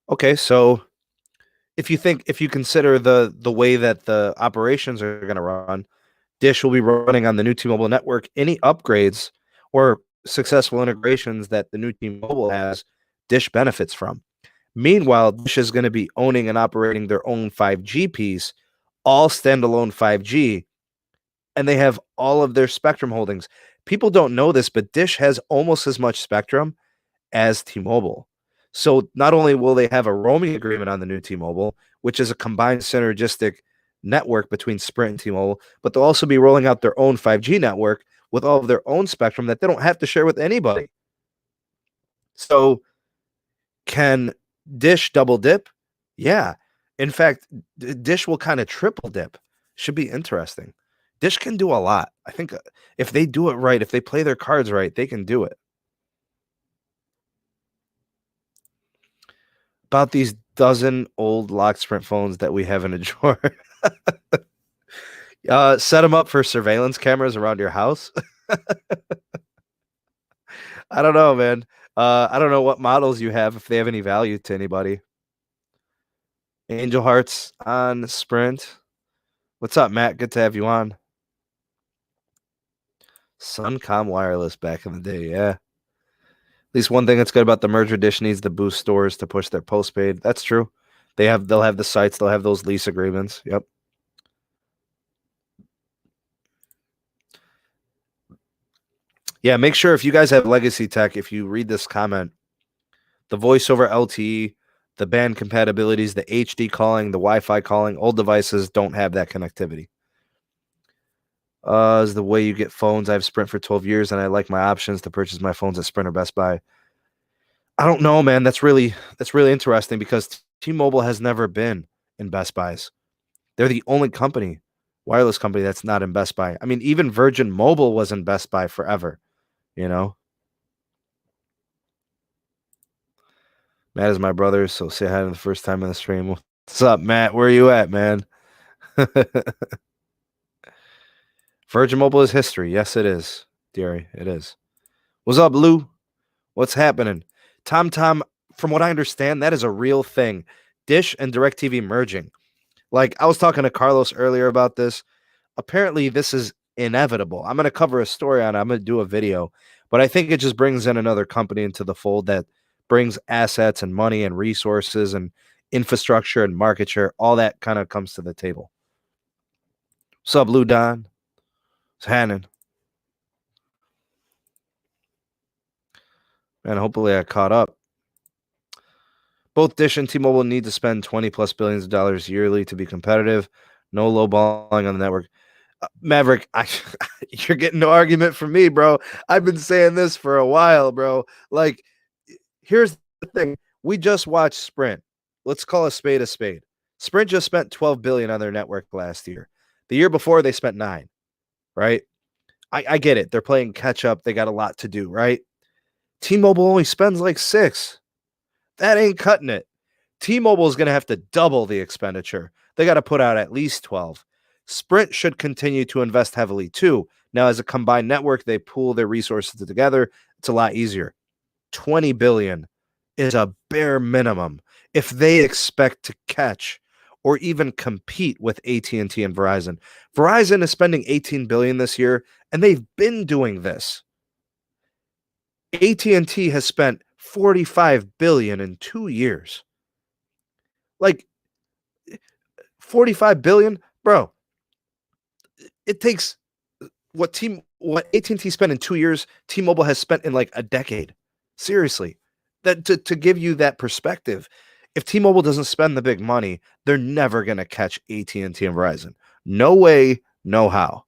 A: Okay, so if you consider the way that the operations are going to run, Dish will be running on the new T-Mobile network. Any upgrades or successful integrations that the new T-Mobile has, Dish benefits from. Meanwhile, Dish is going to be owning and operating their own 5G piece, all standalone 5G, and they have all of their spectrum holdings. People don't know this, but Dish has almost as much spectrum as T-Mobile. So not only will they have a roaming agreement on the new T-Mobile, which is a combined synergistic network between Sprint and T-Mobile, but they'll also be rolling out their own 5G network with all of their own spectrum that they don't have to share with anybody. So can Dish double dip? Yeah. In fact, Dish will kind of triple dip. Should be interesting. Dish can do a lot. I think if they do it right, if they play their cards right, they can do it. About these dozen old locked Sprint phones that we have in a drawer. Set them up for surveillance cameras around your house. I don't know, man. I don't know what models you have, if they have any value to anybody. Angel Hearts on Sprint. What's up, Matt? Good to have you on. Suncom Wireless back in the day, yeah. At least one thing that's good about the merger edition needs to boost stores to push their postpaid. That's true. They'll have the sites, they'll have those lease agreements. Yep. Yeah, make sure if you guys have legacy tech, if you read this comment, the voice over LTE, the band compatibilities, the HD calling, the Wi-Fi calling, old devices don't have that connectivity. Is the way you get phones. I have Sprint for 12 years, and I like my options to purchase my phones at Sprint or Best Buy. I don't know, man. That's really interesting because T-Mobile has never been in Best Buys. They're the only wireless company that's not in Best Buy. I mean, even Virgin Mobile was in Best Buy forever, you know? Matt is my brother, so say hi to the first time in the stream. What's up, Matt? Where are you at, man? Virgin Mobile is history. Yes, it is, dearie. It is. What's up, Lou? What's happening? TomTom, from what I understand, that is a real thing. Dish and DirecTV merging. Like, I was talking to Carlos earlier about this. Apparently, this is inevitable. I'm going to cover a story on it. I'm going to do a video. But I think it just brings in another company into the fold that brings assets and money and resources and infrastructure and market share. All that kind of comes to the table. What's up, Lou Don? It's Hannon. Man, hopefully I caught up. Both Dish and T-Mobile need to spend 20 plus billions of dollars yearly to be competitive. No lowballing on the network. Maverick, you're getting no argument from me, bro. I've been saying this for a while, bro. Like, here's the thing. We just watched Sprint. Let's call a spade a spade. Sprint just spent $12 billion on their network last year. The year before, they spent $9 billion, right? I get it. They're playing catch up. They got a lot to do, right? T-Mobile only spends like $6 billion. That ain't cutting it. T-Mobile is going to have to double the expenditure. They got to put out at least 12. Sprint should continue to invest heavily too. Now, as a combined network, they pool their resources together. It's a lot easier. 20 billion is a bare minimum if they expect to catch or even compete with AT&T and Verizon. Verizon is spending 18 billion this year, and they've been doing this. AT&T has spent 45 billion in 2 years. Like 45 billion, bro. It takes what AT&T spent in 2 years, T-Mobile has spent in like a decade. Seriously. That to give you that perspective, if T-Mobile doesn't spend the big money, they're never going to catch AT&T and Verizon. No way, no how.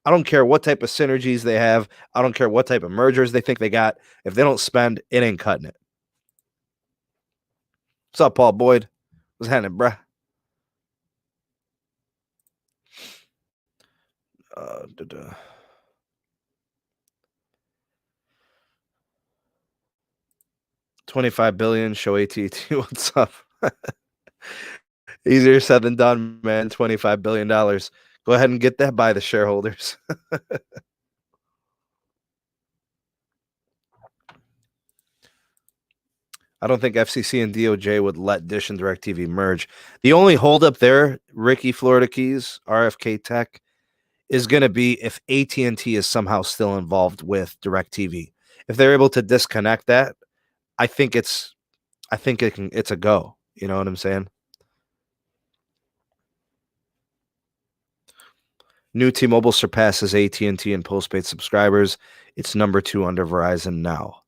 A: I don't care what type of synergies they have. I don't care what type of mergers they think they got. If they don't spend, it ain't cutting it. What's up, Paul Boyd? What's happening, bruh? Da-da. $25 billion. Show AT&T. What's up? Easier said than done, man. $25 billion. Go ahead and get that by the shareholders. I don't think FCC and DOJ would let Dish and DirecTV merge. The only holdup there, Ricky Florida Keys, RFK Tech, is going to be if AT&T is somehow still involved with DirecTV. If they're able to disconnect that, I think it's a go. You know what I'm saying? New T-Mobile surpasses AT&T in postpaid subscribers. It's number 2 under Verizon now.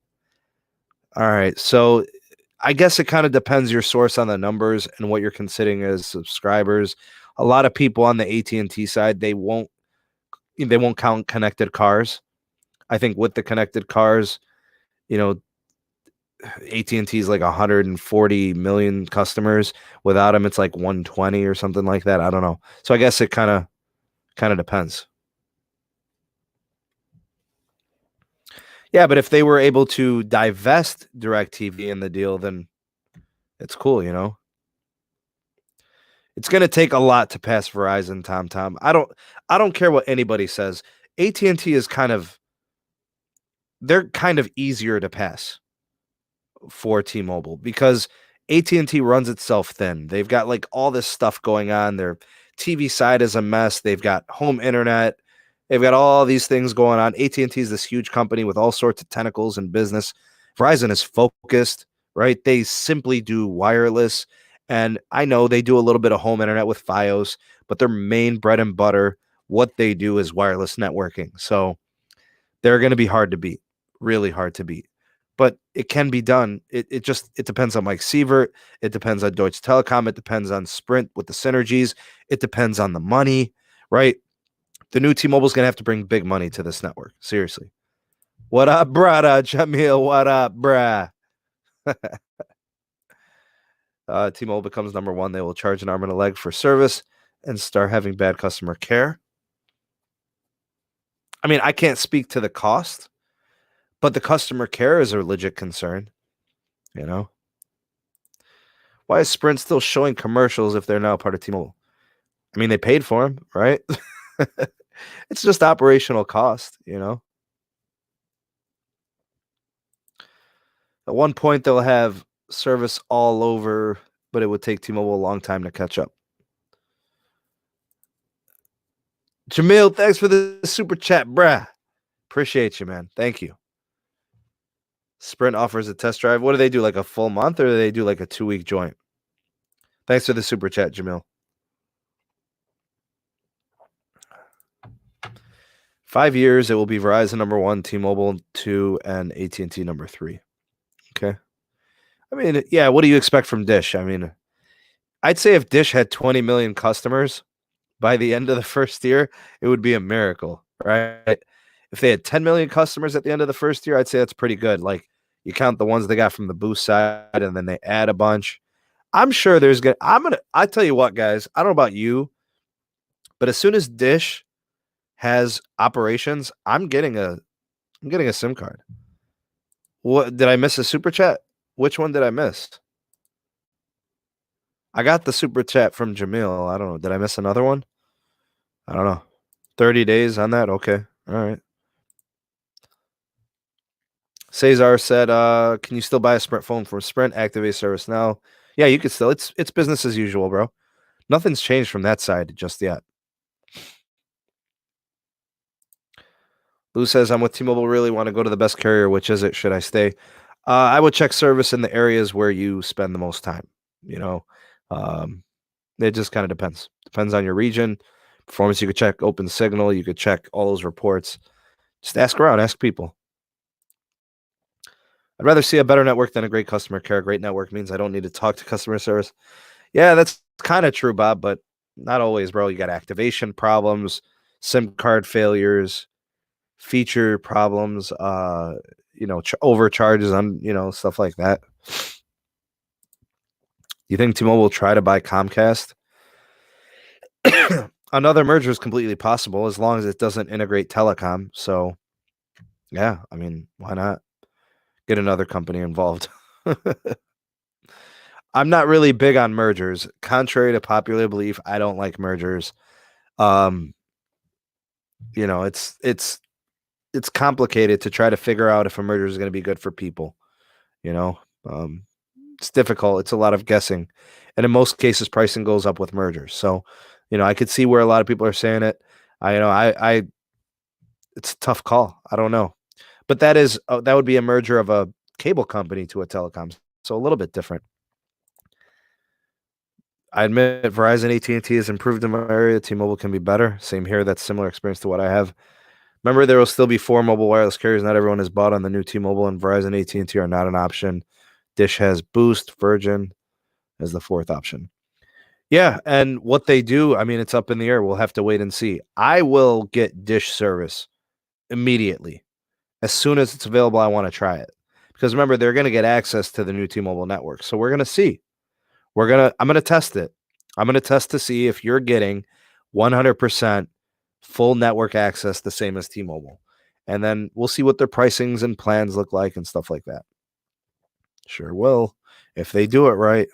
A: All right, so I guess it kind of depends your source on the numbers and what you're considering as subscribers. A lot of people on the AT&T side, they won't count connected cars. I think with the connected cars, you know, AT&T is like 140 million customers. Without them, it's like 120 or something like that. I don't know. So I guess it kind of depends. Yeah, but if they were able to divest DirecTV in the deal, then it's cool, you know. It's going to take a lot to pass Verizon, TomTom. I don't care what anybody says. AT&T is kind of they're kind of easier to pass for T-Mobile because AT&T runs itself thin. They've got like all this stuff going on. Their TV side is a mess. They've got home internet. They've got all these things going on. AT&T is this huge company with all sorts of tentacles in business. Verizon is focused, right? They simply do wireless. And I know they do a little bit of home internet with Fios, but their main bread and butter, what they do is wireless networking. So they're going to be hard to beat, really hard to beat. But it can be done. It depends on Mike Sievert. It depends on Deutsche Telekom. It depends on Sprint with the synergies. It depends on the money, right? The new T-Mobile's going to have to bring big money to this network. Seriously. What up, brother? Jamaal, what up, bruh? T-Mobile becomes number one. They will charge an arm and a leg for service and start having bad customer care. I mean, I can't speak to the cost, but the customer care is a legit concern, you know? Why is Sprint still showing commercials if they're now part of T-Mobile? I mean, they paid for them, right? It's just operational cost, you know? At one point, they'll have service all over, but it would take T-Mobile a long time to catch up. Jamaal, thanks for the super chat, bruh. Appreciate you, man. Thank you. Sprint offers a test drive. What do they do, like a full month, or do they do like a 2-week joint? Thanks for the super chat, Jamaal. 5 years, it will be Verizon number 1, T-Mobile 2, and AT&T number 3. Okay. I mean, yeah, what do you expect from Dish? I mean, I'd say if Dish had 20 million customers by the end of the first year, it would be a miracle, right? If they had 10 million customers at the end of the first year, I'd say that's pretty good. Like, you count the ones they got from the Boost side, and then they add a bunch. I'm sure I tell you what, guys, I don't know about you, but as soon as Dish has operations, I'm getting a SIM card. What did I miss a super chat? Which one did I miss? I got the super chat from Jamaal. I don't know. Did I miss another one? I don't know. 30 days on that? Okay. All right. Cesar said, can you still buy a Sprint phone from Sprint? Activate service now. Yeah, you could still. It's business as usual, bro. Nothing's changed from that side just yet. Lou says, I'm with T-Mobile. Really want to go to the best carrier. Which is it? Should I stay? I would check service in the areas where you spend the most time. You know, it just kind of depends. Depends on your region. Performance, you could check Open Signal. You could check all those reports. Just ask around. Ask people. I'd rather see a better network than a great customer care. A great network means I don't need to talk to customer service. Yeah, that's kind of true, Bob, but not always, bro. You got activation problems, SIM card failures, feature problems, overcharges on, stuff like that. You think T-Mobile will try to buy Comcast? Another merger is completely possible as long as it doesn't integrate telecom. So, yeah, I mean, why not get another company involved? I'm not really big on mergers. Contrary to popular belief, I don't like mergers. It's complicated to try to figure out if a merger is going to be good for people. It's difficult. It's a lot of guessing, and in most cases, pricing goes up with mergers. So, I could see where a lot of people are saying it. It's a tough call. I don't know, but that would be a merger of a cable company to a telecom, so a little bit different. I admit Verizon, AT&T has improved in my area. T-Mobile can be better. Same here. That's similar experience to what I have. Remember, there will still be 4 mobile wireless carriers. Not everyone is bought on the new T-Mobile, and Verizon, AT&T are not an option. Dish has Boost, Virgin as the 4th option. Yeah, and what they do, I mean, it's up in the air. We'll have to wait and see. I will get Dish service immediately. As soon as it's available, I want to try it. Because remember, they're going to get access to the new T-Mobile network. So we're going to see. I'm going to test it. I'm going to test to see if you're getting 100% full network access, the same as T-Mobile. And then we'll see what their pricings and plans look like and stuff like that. Sure will, if they do it right.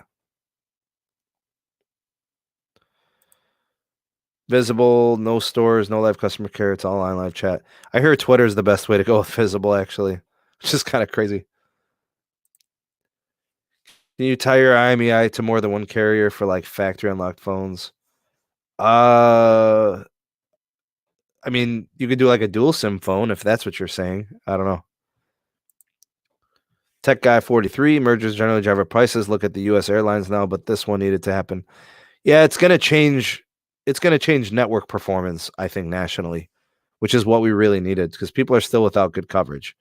A: Visible, no stores, no live customer care. It's all online live chat. I hear Twitter is the best way to go with visible, actually, which is kind of crazy. Can you tie your IMEI to more than one carrier for like factory unlocked phones? I mean, you could do like a dual SIM phone if that's what you're saying. I don't know. Tech Guy 43, mergers generally drive up prices. Look at the US airlines now, but this one needed to happen. Yeah, it's gonna change. It's gonna change network performance, I think, nationally, which is what we really needed because people are still without good coverage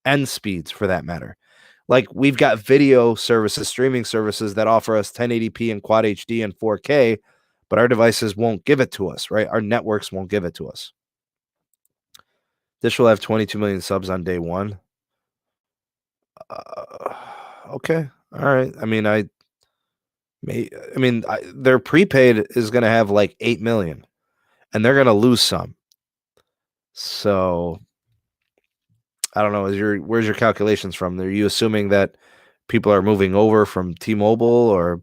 A: and speeds for that matter. Like we've got video services, streaming services that offer us 1080p and quad HD and 4K, but our devices won't give it to us, right? Our networks won't give it to us. Dish will have 22 million subs on day one. Okay, all right. I mean, their prepaid is going to have like 8 million, and they're going to lose some. So I don't know. Where's your calculations from? Are you assuming that people are moving over from T-Mobile, or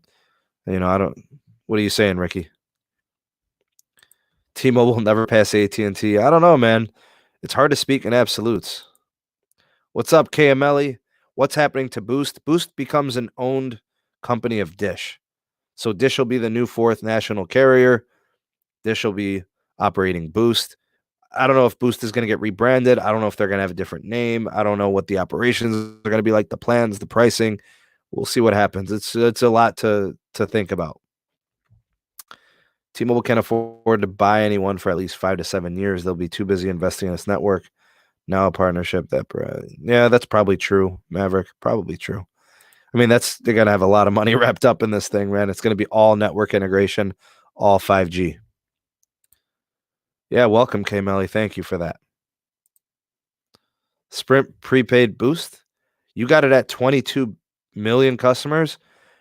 A: I don't. What are you saying, Ricky? T-Mobile will never pass AT&T. I don't know, man. It's hard to speak in absolutes. What's up, KMLE? What's happening to Boost? Boost becomes an owned company of Dish. So Dish will be the new fourth national carrier. Dish will be operating Boost. I don't know if Boost is going to get rebranded. I don't know if they're going to have a different name. I don't know what the operations are going to be like, the plans, the pricing. We'll see what happens. It's a lot to think about. T-Mobile can't afford to buy anyone for at least 5 to 7 years. They'll be too busy investing in this network. Now a partnership that's probably true, Maverick. Probably true. I mean, they're going to have a lot of money wrapped up in this thing, man. It's going to be all network integration, all 5G. Yeah, welcome, K. Melly. Thank you for that. Sprint prepaid boost. You got it at 22 million customers.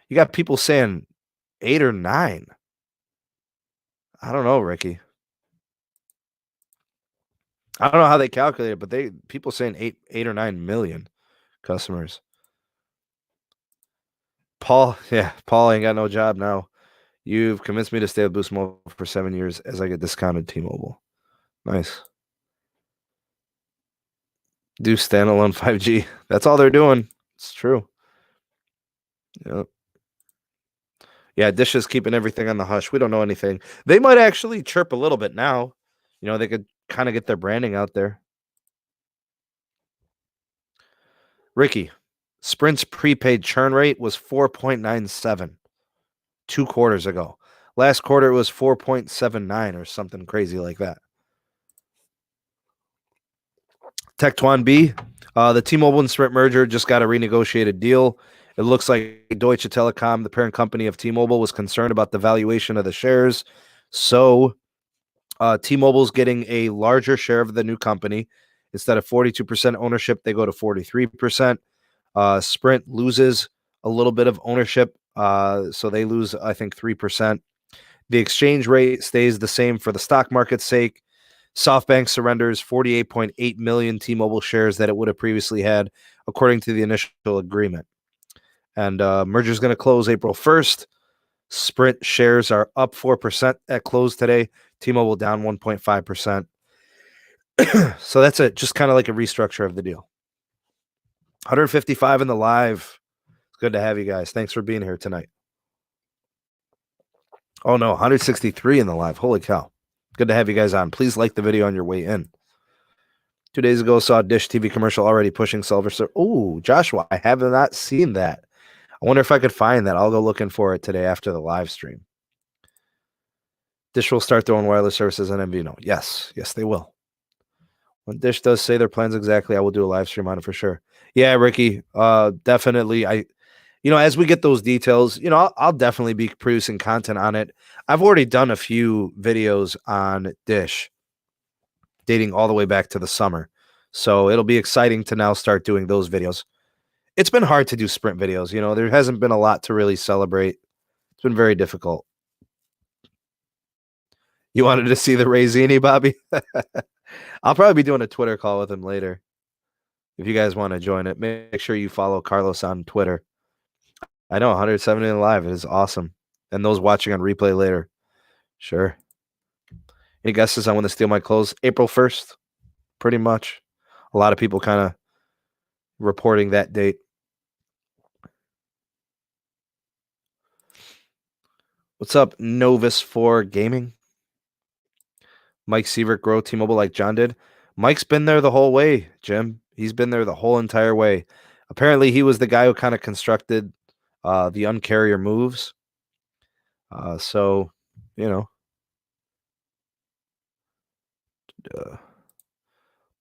A: You got people saying 8 or 9. I don't know, Ricky. I don't know how they calculate it, but people saying 8 or 9 million customers. Paul ain't got no job now. You've convinced me to stay with Boost Mobile for 7 years as I get discounted T-Mobile. Nice. Do standalone 5G. That's all they're doing. It's true. Yep. Yeah, Dish is keeping everything on the hush. We don't know anything. They might actually chirp a little bit now. They could kind of get their branding out there. Ricky, Sprint's prepaid churn rate was 4.97 2 quarters ago. Last quarter it was 4.79 or something crazy like that. Tech Tuan B, the T-Mobile and Sprint merger just got a renegotiated deal. It looks like Deutsche Telekom, the parent company of T-Mobile, was concerned about the valuation of the shares. So T-Mobile's getting a larger share of the new company. Instead of 42% ownership, they go to 43%. Sprint loses a little bit of ownership, so they lose, I think, 3%. The exchange rate stays the same for the stock market's sake. SoftBank surrenders 48.8 million T-Mobile shares that it would have previously had, according to the initial agreement. And merger is going to close April 1st. Sprint shares are up 4% at close today. T-Mobile down 1.5%. So that's it. Just kind of like a restructure of the deal. 155 in the live. It's good to have you guys. Thanks for being here tonight. Oh, no, 163 in the live. Holy cow. Good to have you guys on. Please like the video on your way in. 2 days ago, saw a Dish TV commercial already pushing Silver. Oh, Joshua, I have not seen that. I wonder if I could find that. I'll go looking for it today after the live stream. Dish will start their own wireless services on MVNO. Yes, they will. When Dish does say their plans exactly, I will do a live stream on it for sure. Yeah, Ricky, definitely. As we get those details, I'll definitely be producing content on it. I've already done a few videos on Dish dating all the way back to the summer. So it'll be exciting to now start doing those videos. It's been hard to do Sprint videos. There hasn't been a lot to really celebrate. It's been very difficult. You wanted to see the Razzini, Bobby? I'll probably be doing a Twitter call with him later. If you guys want to join it, make sure you follow Carlos on Twitter. I know, 170 live. It is awesome. And those watching on replay later. Sure. Any guesses on when the Steal might close? April 1st, pretty much. A lot of people kind of reporting that date. What's up, Novus 4 Gaming? Mike Sievert grow T-Mobile like John did. Mike's been there the whole way, Jim. He's been there the whole entire way. Apparently, he was the guy who kind of constructed the uncarrier moves. So, you know,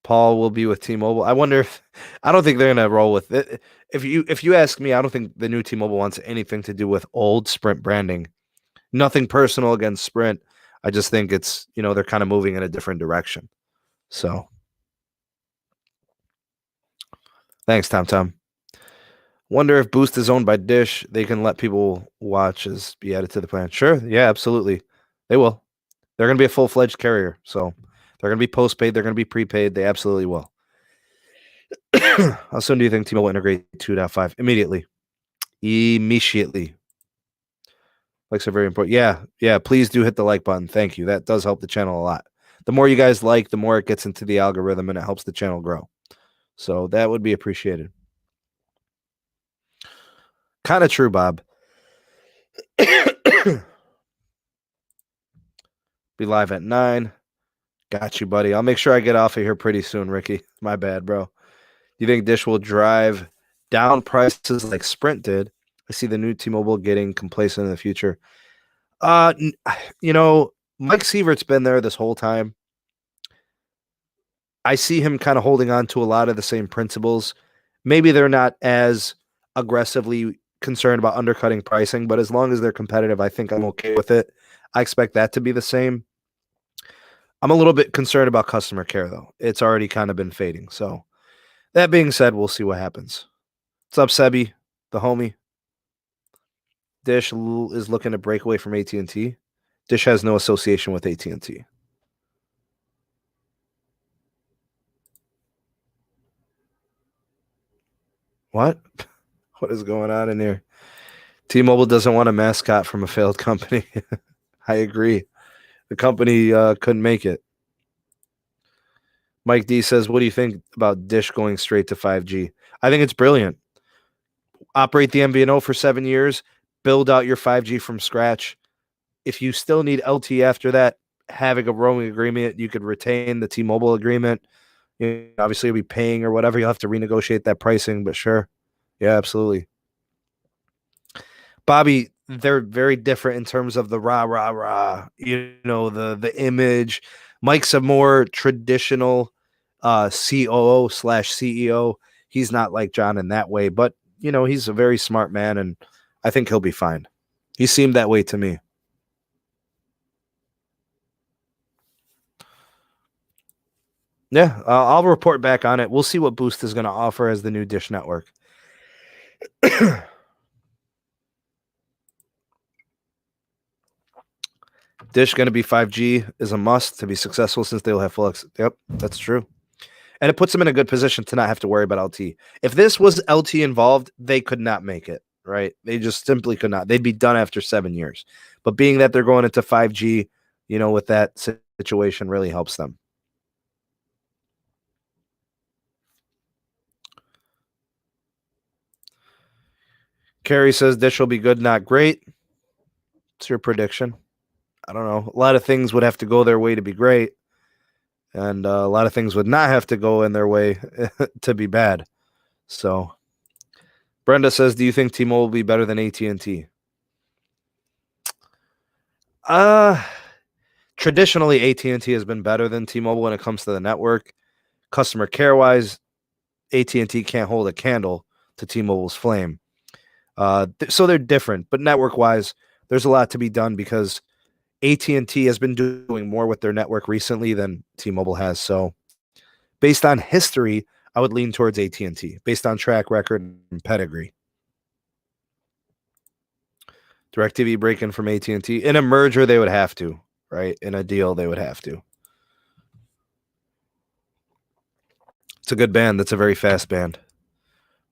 A: Paul will be with T-Mobile. I wonder if I don't think they're gonna roll with it. If you ask me, I don't think the new T-Mobile wants anything to do with old Sprint branding. Nothing personal against Sprint. I just think it's, they're kind of moving in a different direction. So thanks, Tom. Wonder if Boost is owned by Dish. They can let people watch as be added to the plan. Sure. Yeah, absolutely. They will. They're going to be a full-fledged carrier. So they're going to be postpaid. They're going to be prepaid. They absolutely will. How soon do you think T-Mobile will integrate 2.5? Immediately. Likes are very important. Yeah. Please do hit the like button. Thank you. That does help the channel a lot. The more you guys like, the more it gets into the algorithm and it helps the channel grow. So that would be appreciated. Kind of true, Bob. Be live at 9. Got you, buddy. I'll make sure I get off of here pretty soon, Ricky. My bad, bro. You think Dish will drive down prices like Sprint did? I see the new T-Mobile getting complacent in the future. Mike Sievert's been there this whole time. I see him kind of holding on to a lot of the same principles. Maybe they're not as aggressively concerned about undercutting pricing, but as long as they're competitive, I think I'm okay with it. I expect that to be the same. I'm a little bit concerned about customer care, though. It's already kind of been fading. So that being said, we'll see what happens. What's up, Sebi, the homie? Dish is looking to break away from AT&T. Dish has no association with AT&T. What? What is going on in here? T-Mobile doesn't want a mascot from a failed company. I agree. The company couldn't make it. Mike D says, what do you think about Dish going straight to 5G? I think it's brilliant. Operate the MVNO for 7 years. Build out your 5G from scratch. If you still need LTE after that, having a roaming agreement, you could retain the T-Mobile agreement. Obviously, you'll be paying or whatever. You'll have to renegotiate that pricing, but sure. Yeah, absolutely. Bobby, they're very different in terms of the rah, the image. Mike's a more traditional COO/CEO. He's not like John in that way, but, he's a very smart man, and I think he'll be fine. He seemed that way to me. Yeah, I'll report back on it. We'll see what Boost is going to offer as the new Dish network. Dish going to be 5G is a must to be successful since they'll have full access. Yep, that's true. And it puts them in a good position to not have to worry about LT. If this was LT involved, they could not make it, right? They just simply could not. They'd be done after 7 years. But being that they're going into 5G, with that situation really helps them. Carrie says Dish will be good, not great. What's your prediction? I don't know. A lot of things would have to go their way to be great. And a lot of things would not have to go in their way to be bad. So Brenda says, do you think T-Mobile will be better than AT&T? Traditionally, AT&T has been better than T-Mobile when it comes to the network. Customer care-wise, AT&T can't hold a candle to T-Mobile's flame. So they're different. But network-wise, there's a lot to be done because AT&T has been doing more with their network recently than T-Mobile has. So based on history, I would lean towards AT&T based on track record and pedigree. DirecTV break in from AT&T. In a merger, they would have to, right? In a deal, they would have to. It's a good band. That's a very fast band.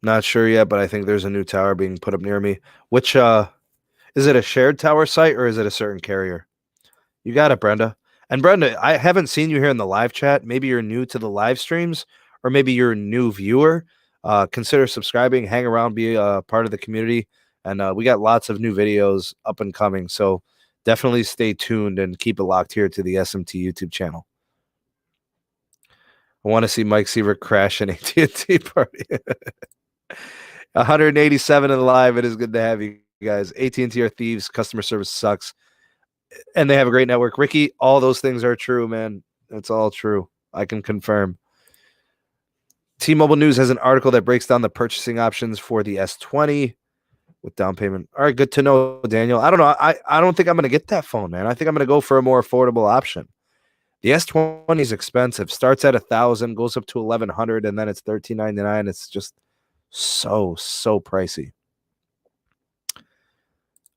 A: Not sure yet, but I think there's a new tower being put up near me. Which, is it a shared tower site or is it a certain carrier? You got it, Brenda. And Brenda, I haven't seen you here in the live chat. Maybe you're new to the live streams, or maybe you're a new viewer. Consider subscribing, hang around, be a part of the community. And we got lots of new videos up and coming. So definitely stay tuned and keep it locked here to the SMT YouTube channel. I want to see Mike Seaver crash an AT&T party. 187 in the live. It is good to have you guys. AT&T are thieves. Customer service sucks. And they have a great network. Ricky, all those things are true, man. It's all true. I can confirm. T-Mobile News has an article that breaks down the purchasing options for the S20 with down payment. All right, good to know, Daniel. I don't know. I don't think I'm going to get that phone, man. I think I'm going to go for a more affordable option. The S20 is expensive. Starts at $1,000, goes up to $1,100, and then it's $1,399. It's just so pricey.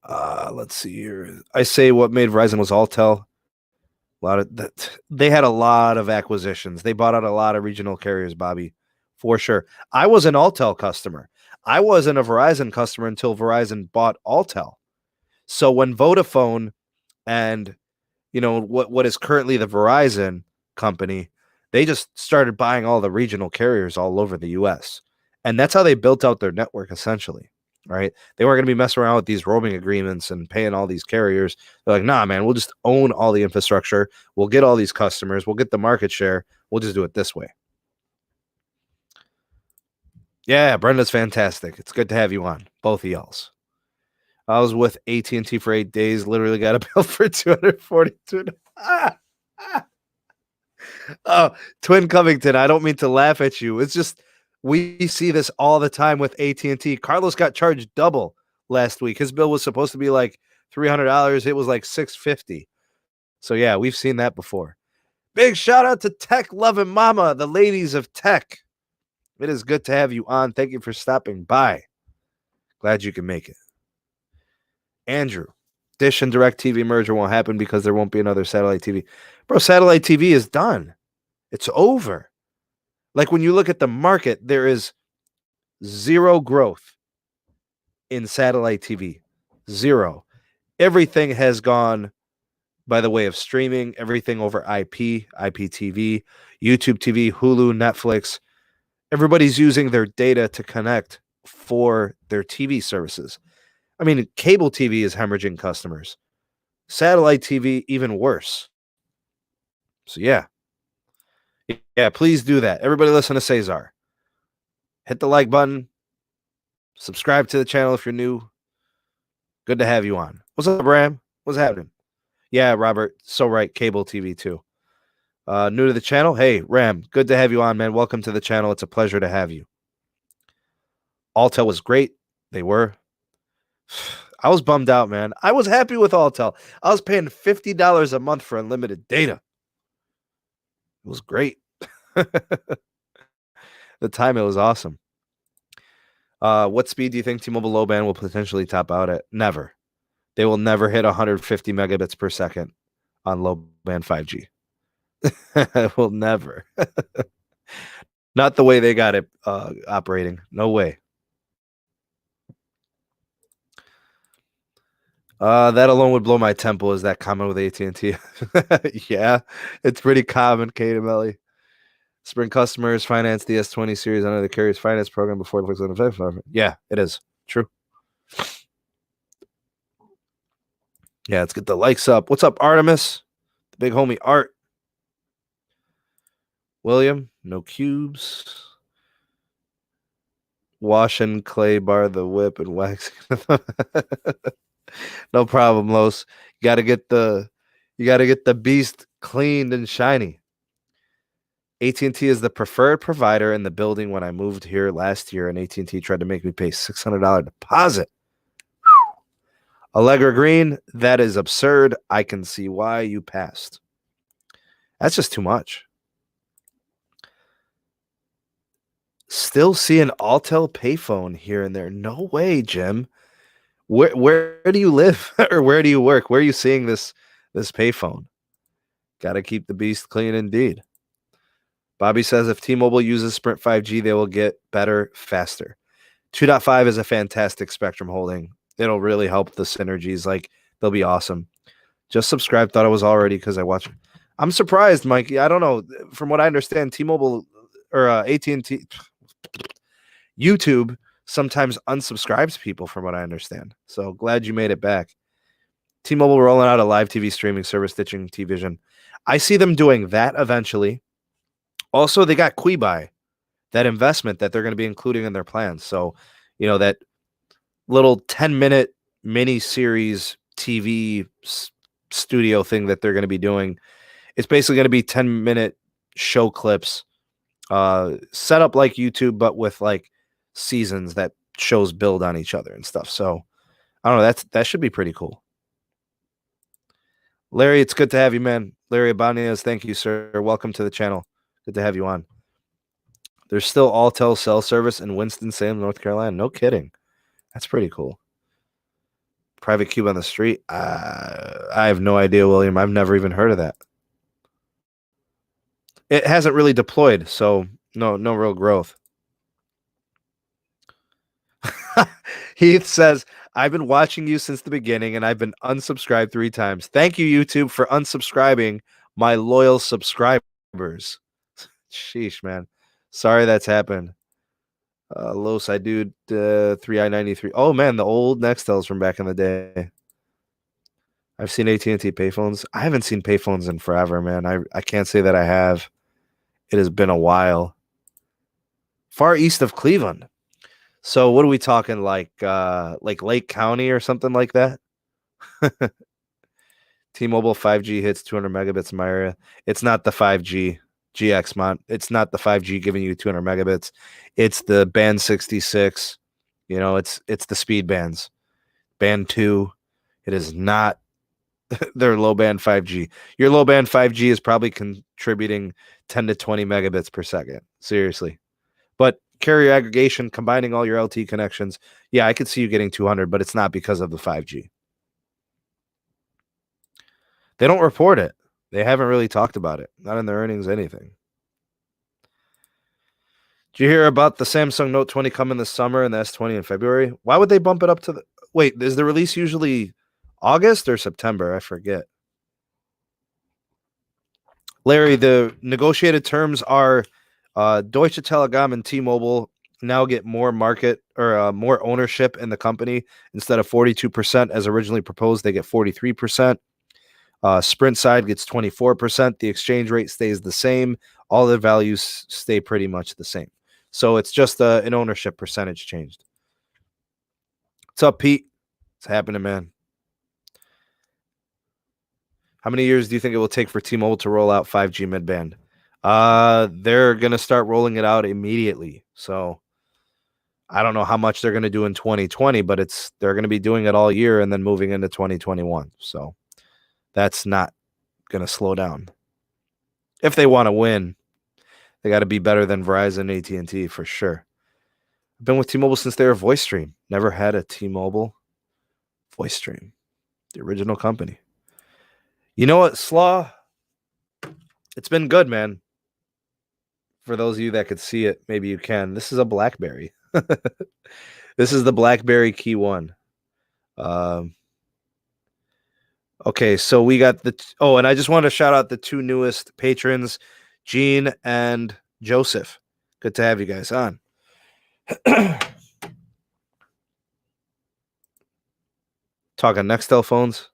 A: Let's see here. I say what made Verizon was Alltel. A lot of that. They had a lot of acquisitions. They bought out a lot of regional carriers, Bobby, for sure. I was an Alltel customer. I wasn't a Verizon customer until Verizon bought Alltel. So when Vodafone and what is currently the Verizon company, they just started buying all the regional carriers all over the US. And that's how they built out their network essentially, right? They weren't going to be messing around with these roaming agreements and paying all these carriers. They're like, nah, man, we'll just own all the infrastructure. We'll get all these customers. We'll get the market share. We'll just do it this way. Yeah, Brenda's fantastic. It's good to have you on, both of y'all's. I was with AT&T for 8 days. Literally got a bill for $242. Oh, Twin Covington, I don't mean to laugh at you. It's just we see this all the time with AT&T. Carlos got charged double last week. His bill was supposed to be like $300. It was like $650. So yeah, we've seen that before. Big shout out to Tech Loving Mama, the ladies of Tech. It is good to have you on. Thank you for stopping by. Glad you can make it. Andrew, Dish and DirecTV merger won't happen because there won't be another satellite TV. Bro, satellite TV is done. It's over. Like when you look at the market, there is zero growth in satellite TV. Zero. Everything has gone by the way of streaming, everything over IP, IPTV, YouTube TV, Hulu, Netflix. Everybody's using their data to connect for their TV services. I mean, cable TV is hemorrhaging customers. Satellite TV, even worse. So, yeah. Yeah, please do that. Everybody listen to Cesar. Hit the like button. Subscribe to the channel if you're new. Good to have you on. What's up, Ram? What's happening? Yeah, Robert. So right. Cable TV, too. New to the channel? Hey, Ram. Good to have you on, man. Welcome to the channel. It's a pleasure to have you. Alltel was great. They were. I was bummed out, man. I was happy with Alltel. I was paying $50 a month for unlimited data. It was great. The time, it was awesome. What speed do you think T-Mobile low band will potentially top out at? Never. They will never hit 150 megabits per second on low band 5G. Will never. Not the way they got it operating. No way. That alone would blow my temple. Is that common with AT&T? Yeah, it's pretty common, Kate and Melly. Sprint customers finance the S20 series under the carrier's finance program before it clicks on the effect. Yeah, it is. True. Yeah, let's get the likes up. What's up, Artemis? The big homie Art. William, no cubes. Wash and clay bar the whip and wax. No problem, Los. You gotta get the beast cleaned and shiny. AT&T is the preferred provider in the building. When I moved here last year, and AT&T tried to make me pay $600 deposit. Allegra Green, that is absurd. I can see why you passed. That's just too much. Still see an Alltel payphone here and there. No way, Jim. Where do you live or where do you work? Where are you seeing this payphone? Got to keep the beast clean indeed. Bobby says if T-Mobile uses Sprint 5G, they will get better faster. 2.5 is a fantastic spectrum holding. It'll really help the synergies. Like, they'll be awesome. Just subscribe. Thought I was already because I watch. I'm surprised, Mikey. I don't know. From what I understand, T-Mobile or AT&T, YouTube sometimes unsubscribes people. From what I understand, so glad you made it back. T-Mobile rolling out a live TV streaming service, ditching T-Vision. I see them doing that eventually. Also, they got Qais, that investment that they're going to be including in their plans. So, that little 10-minute mini series TV studio thing that they're going to be doing. It's basically going to be 10-minute show clips, set up like YouTube, but with like seasons that shows build on each other and stuff. So I don't know. That should be pretty cool. Larry, it's good to have you, man. Larry Abanez, thank you, sir. Welcome to the channel. Good to have you on. There's still Alltel cell service in Winston-Salem, North Carolina. No kidding. That's pretty cool. Private cube on the street. I have no idea, William. I've never even heard of that. It hasn't really deployed, so no real growth. Heath says, I've been watching you since the beginning, and I've been unsubscribed 3 times. Thank you, YouTube, for unsubscribing my loyal subscribers. Sheesh, man. Sorry that's happened. Los, I do 3i93. Oh, man, the old Nextels from back in the day. I've seen AT&T payphones. I haven't seen payphones in forever, man. I can't say that I have. It has been a while. Far east of Cleveland. So what are we talking, like Lake County or something like that? T-Mobile 5G hits 200 megabits in my area. It's not the 5G GX Mont. It's not the 5G giving you 200 megabits. It's the band 66. It's the speed bands. Band 2. It is not their low band 5G. Your low band 5G is probably contributing 10 to 20 megabits per second. Seriously. But carrier aggregation, combining all your LTE connections, yeah, I could see you getting 200, but it's not because of the 5G. They don't report it. They haven't really talked about it. Not in their earnings, anything. Did you hear about the Samsung Note 20 coming this summer and the S20 in February? Why would they bump it up to the... Wait, is the release usually August or September? I forget. Larry, the negotiated terms are Deutsche Telekom and T-Mobile now get more market or more ownership in the company. Instead of 42% as originally proposed, they get 43%. Sprint side gets 24%. The exchange rate stays the same. All the values stay pretty much the same. So it's just an ownership percentage changed. What's up, Pete? It's happening, man. How many years do you think it will take for T-Mobile to roll out 5G mid-band? They're going to start rolling it out immediately. So I don't know how much they're going to do in 2020, but they're going to be doing it all year and then moving into 2021. So that's not going to slow down. If they want to win, they got to be better than Verizon, AT&T for sure. I've been with T-Mobile since they were VoiceStream. Never had a T-Mobile VoiceStream, the original company. You know what, Slaw? It's been good, man. For those of you that could see it, maybe you can. This is a BlackBerry. This is the BlackBerry Key 1. Okay, so we got and I just want to shout out the 2 newest patrons, Gene and Joeseph. Good to have you guys on. Talking Nextel phones.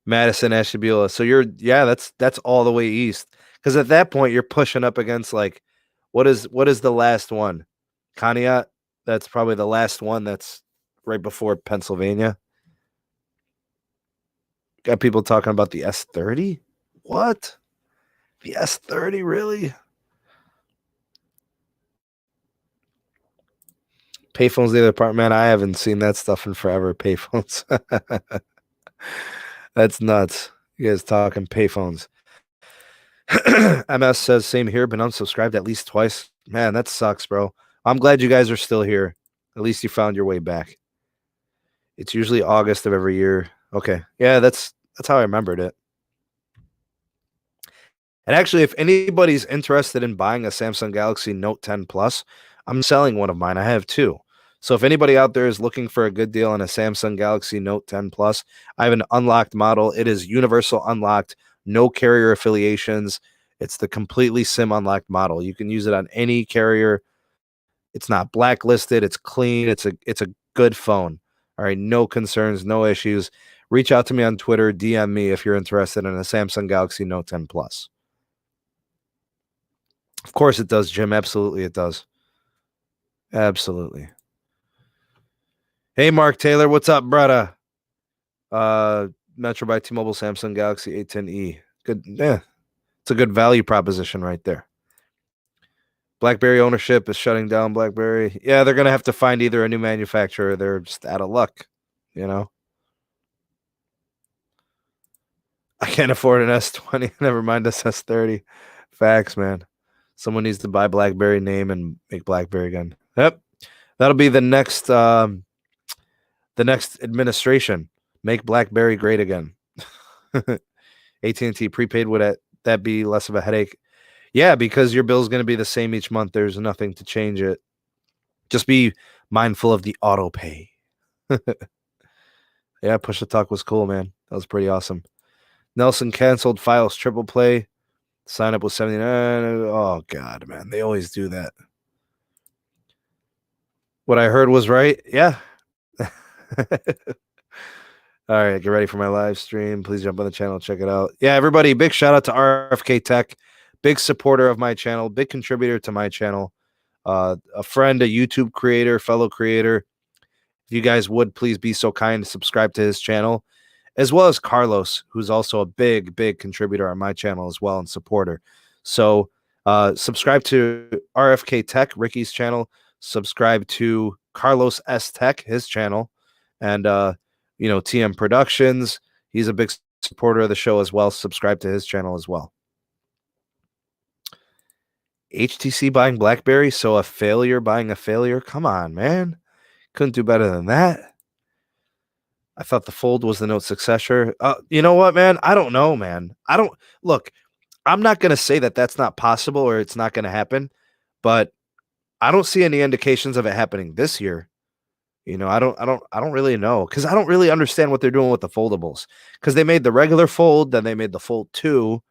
A: Madison, Ashtabula. So that's all the way east. Because at that point you're pushing up against like what is the last one? Conneaut? That's probably the last one that's right before Pennsylvania. Got people talking about the S30? What? The S30, really? Payphones the other part, man. I haven't seen that stuff in forever. Payphones. That's nuts. You guys talking payphones. MS says, same here, been unsubscribed at least twice. Man, that sucks, bro. I'm glad you guys are still here. At least you found your way back. It's usually August of every year. Okay. Yeah, that's how I remembered it. And actually, if anybody's interested in buying a Samsung Galaxy Note 10 Plus, I'm selling one of mine. I have 2. So if anybody out there is looking for a good deal on a Samsung Galaxy Note 10 Plus, I have an unlocked model. It is universal unlocked, no carrier affiliations. It's the completely SIM unlocked model. You can use it on any carrier. It's not blacklisted. It's clean. It's a good phone. All right, no concerns, no issues. Reach out to me on Twitter, DM me if you're interested in a Samsung Galaxy Note 10 Plus. Of course it does, Jim. Absolutely it does. Absolutely. Hey, Mark Taylor, what's up, brother? Metro by T-Mobile Samsung Galaxy A10e. Good, yeah. It's a good value proposition right there. BlackBerry ownership is shutting down BlackBerry. Yeah, they're going to have to find either a new manufacturer or they're just out of luck, you know? I can't afford an S20. Never mind this S30. Facts, man. Someone needs to buy BlackBerry name and make BlackBerry again. Yep. That'll be the next administration. Make BlackBerry great again. AT&T prepaid, would that be less of a headache? Yeah, because your bill's going to be the same each month. There's nothing to change it. Just be mindful of the auto pay. Yeah, Push the Talk was cool, man. That was pretty awesome. Nelson canceled Files triple play. Sign up was 79. Oh, God, man. They always do that. What I heard was right. Yeah. All right, get ready for my live stream. Please jump on the channel, check it out. Yeah, everybody, big shout out to RFK Tech, big supporter of my channel, big contributor to my channel, a friend, a YouTube creator, fellow creator. If you guys would please be so kind to subscribe to his channel, as well as Carlos, who's also a big, big contributor on my channel as well and supporter. So subscribe to RFK Tech, Ricky's channel. Subscribe to Carlos S. Tech, his channel, and TM Productions. He's a big supporter of the show as well. Subscribe to his channel as well. HTC buying BlackBerry, so a failure buying a failure. Come on, man. Couldn't do better than that. I thought the Fold was the Note successor. You know what, man? I don't know, man. I'm not going to say that that's not possible or it's not going to happen, but I don't see any indications of it happening this year. You know, I don't really know because I don't really understand what they're doing with the foldables because they made the regular Fold, then they made the Fold 2,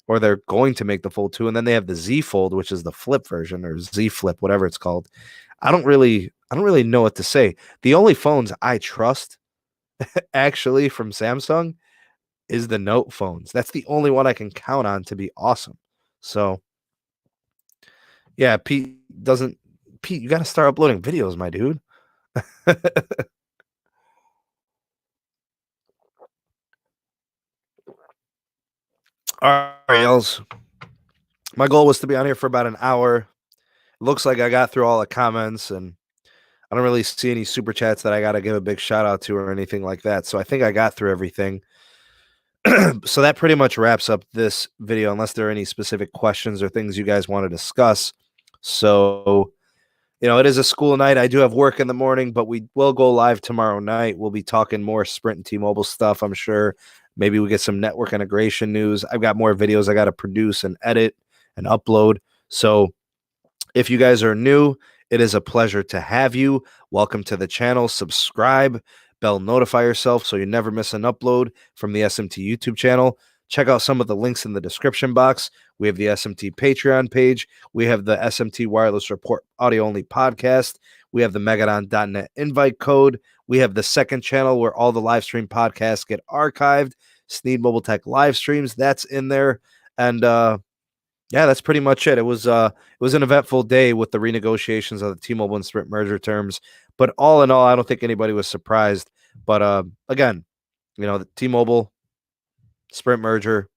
A: or they're going to make the Fold 2, and then they have the Z Fold, which is the flip version or Z Flip, whatever it's called. I don't really know what to say. The only phones I trust actually from Samsung is the Note phones. That's the only one I can count on to be awesome. So yeah, Pete, you got to start uploading videos, my dude. All right, y'all. My goal was to be on here for about an hour. It looks like I got through all the comments, and I don't really see any super chats that I got to give a big shout out to or anything like that. So I think I got through everything. So that pretty much wraps up this video, unless there are any specific questions or things you guys want to discuss. So, it is a school night. I do have work in the morning, but we will go live tomorrow night. We'll be talking more Sprint and T-Mobile stuff, I'm sure. Maybe we get some network integration news. I've got more videos I got to produce and edit and upload. So if you guys are new, it is a pleasure to have you. Welcome to the channel. Subscribe, bell notify yourself so you never miss an upload from the SMT YouTube channel. Check out some of the links in the description box. We have the SMT Patreon page. We have the SMT Wireless Report audio-only podcast. We have the Megadon.net invite code. We have the second channel where all the live stream podcasts get archived. Sneed Mobile Tech live streams, that's in there. And yeah, that's pretty much it. It was an eventful day with the renegotiations of the T-Mobile and Sprint merger terms. But all in all, I don't think anybody was surprised. But again, the T-Mobile Sprint merger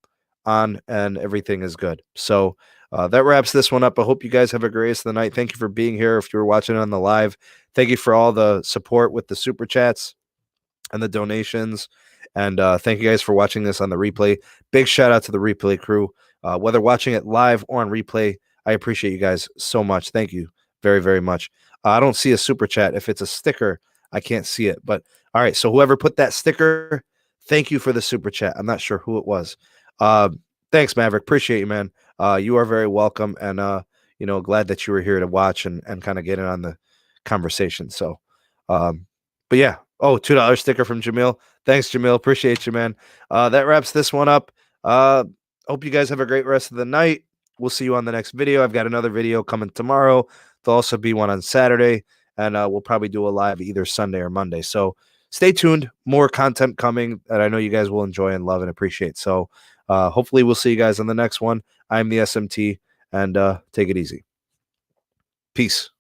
A: on and everything is good. So that wraps this one up. I hope you guys have a great rest of the night. Thank you for being here. If you were watching on the live, thank you for all the support with the super chats and the donations. And thank you guys for watching this on the replay. Big shout out to the replay crew. Whether watching it live or on replay, I appreciate you guys so much. Thank you very, very much. I don't see a super chat. If it's a sticker, I can't see it. But all right, so whoever put that sticker, thank you for the super chat. I'm not sure who it was. Thanks, Maverick. Appreciate you, man. You are very welcome. And, glad that you were here to watch and kind of get in on the conversation. So, but yeah. Oh, $2 sticker from Jamil. Thanks, Jamil. Appreciate you, man. That wraps this one up. Hope you guys have a great rest of the night. We'll see you on the next video. I've got another video coming tomorrow. There'll also be one on Saturday, and we'll probably do a live either Sunday or Monday. So stay tuned. More content coming that I know you guys will enjoy and love and appreciate. So hopefully we'll see you guys on the next one. I'm the SMT, and take it easy. Peace.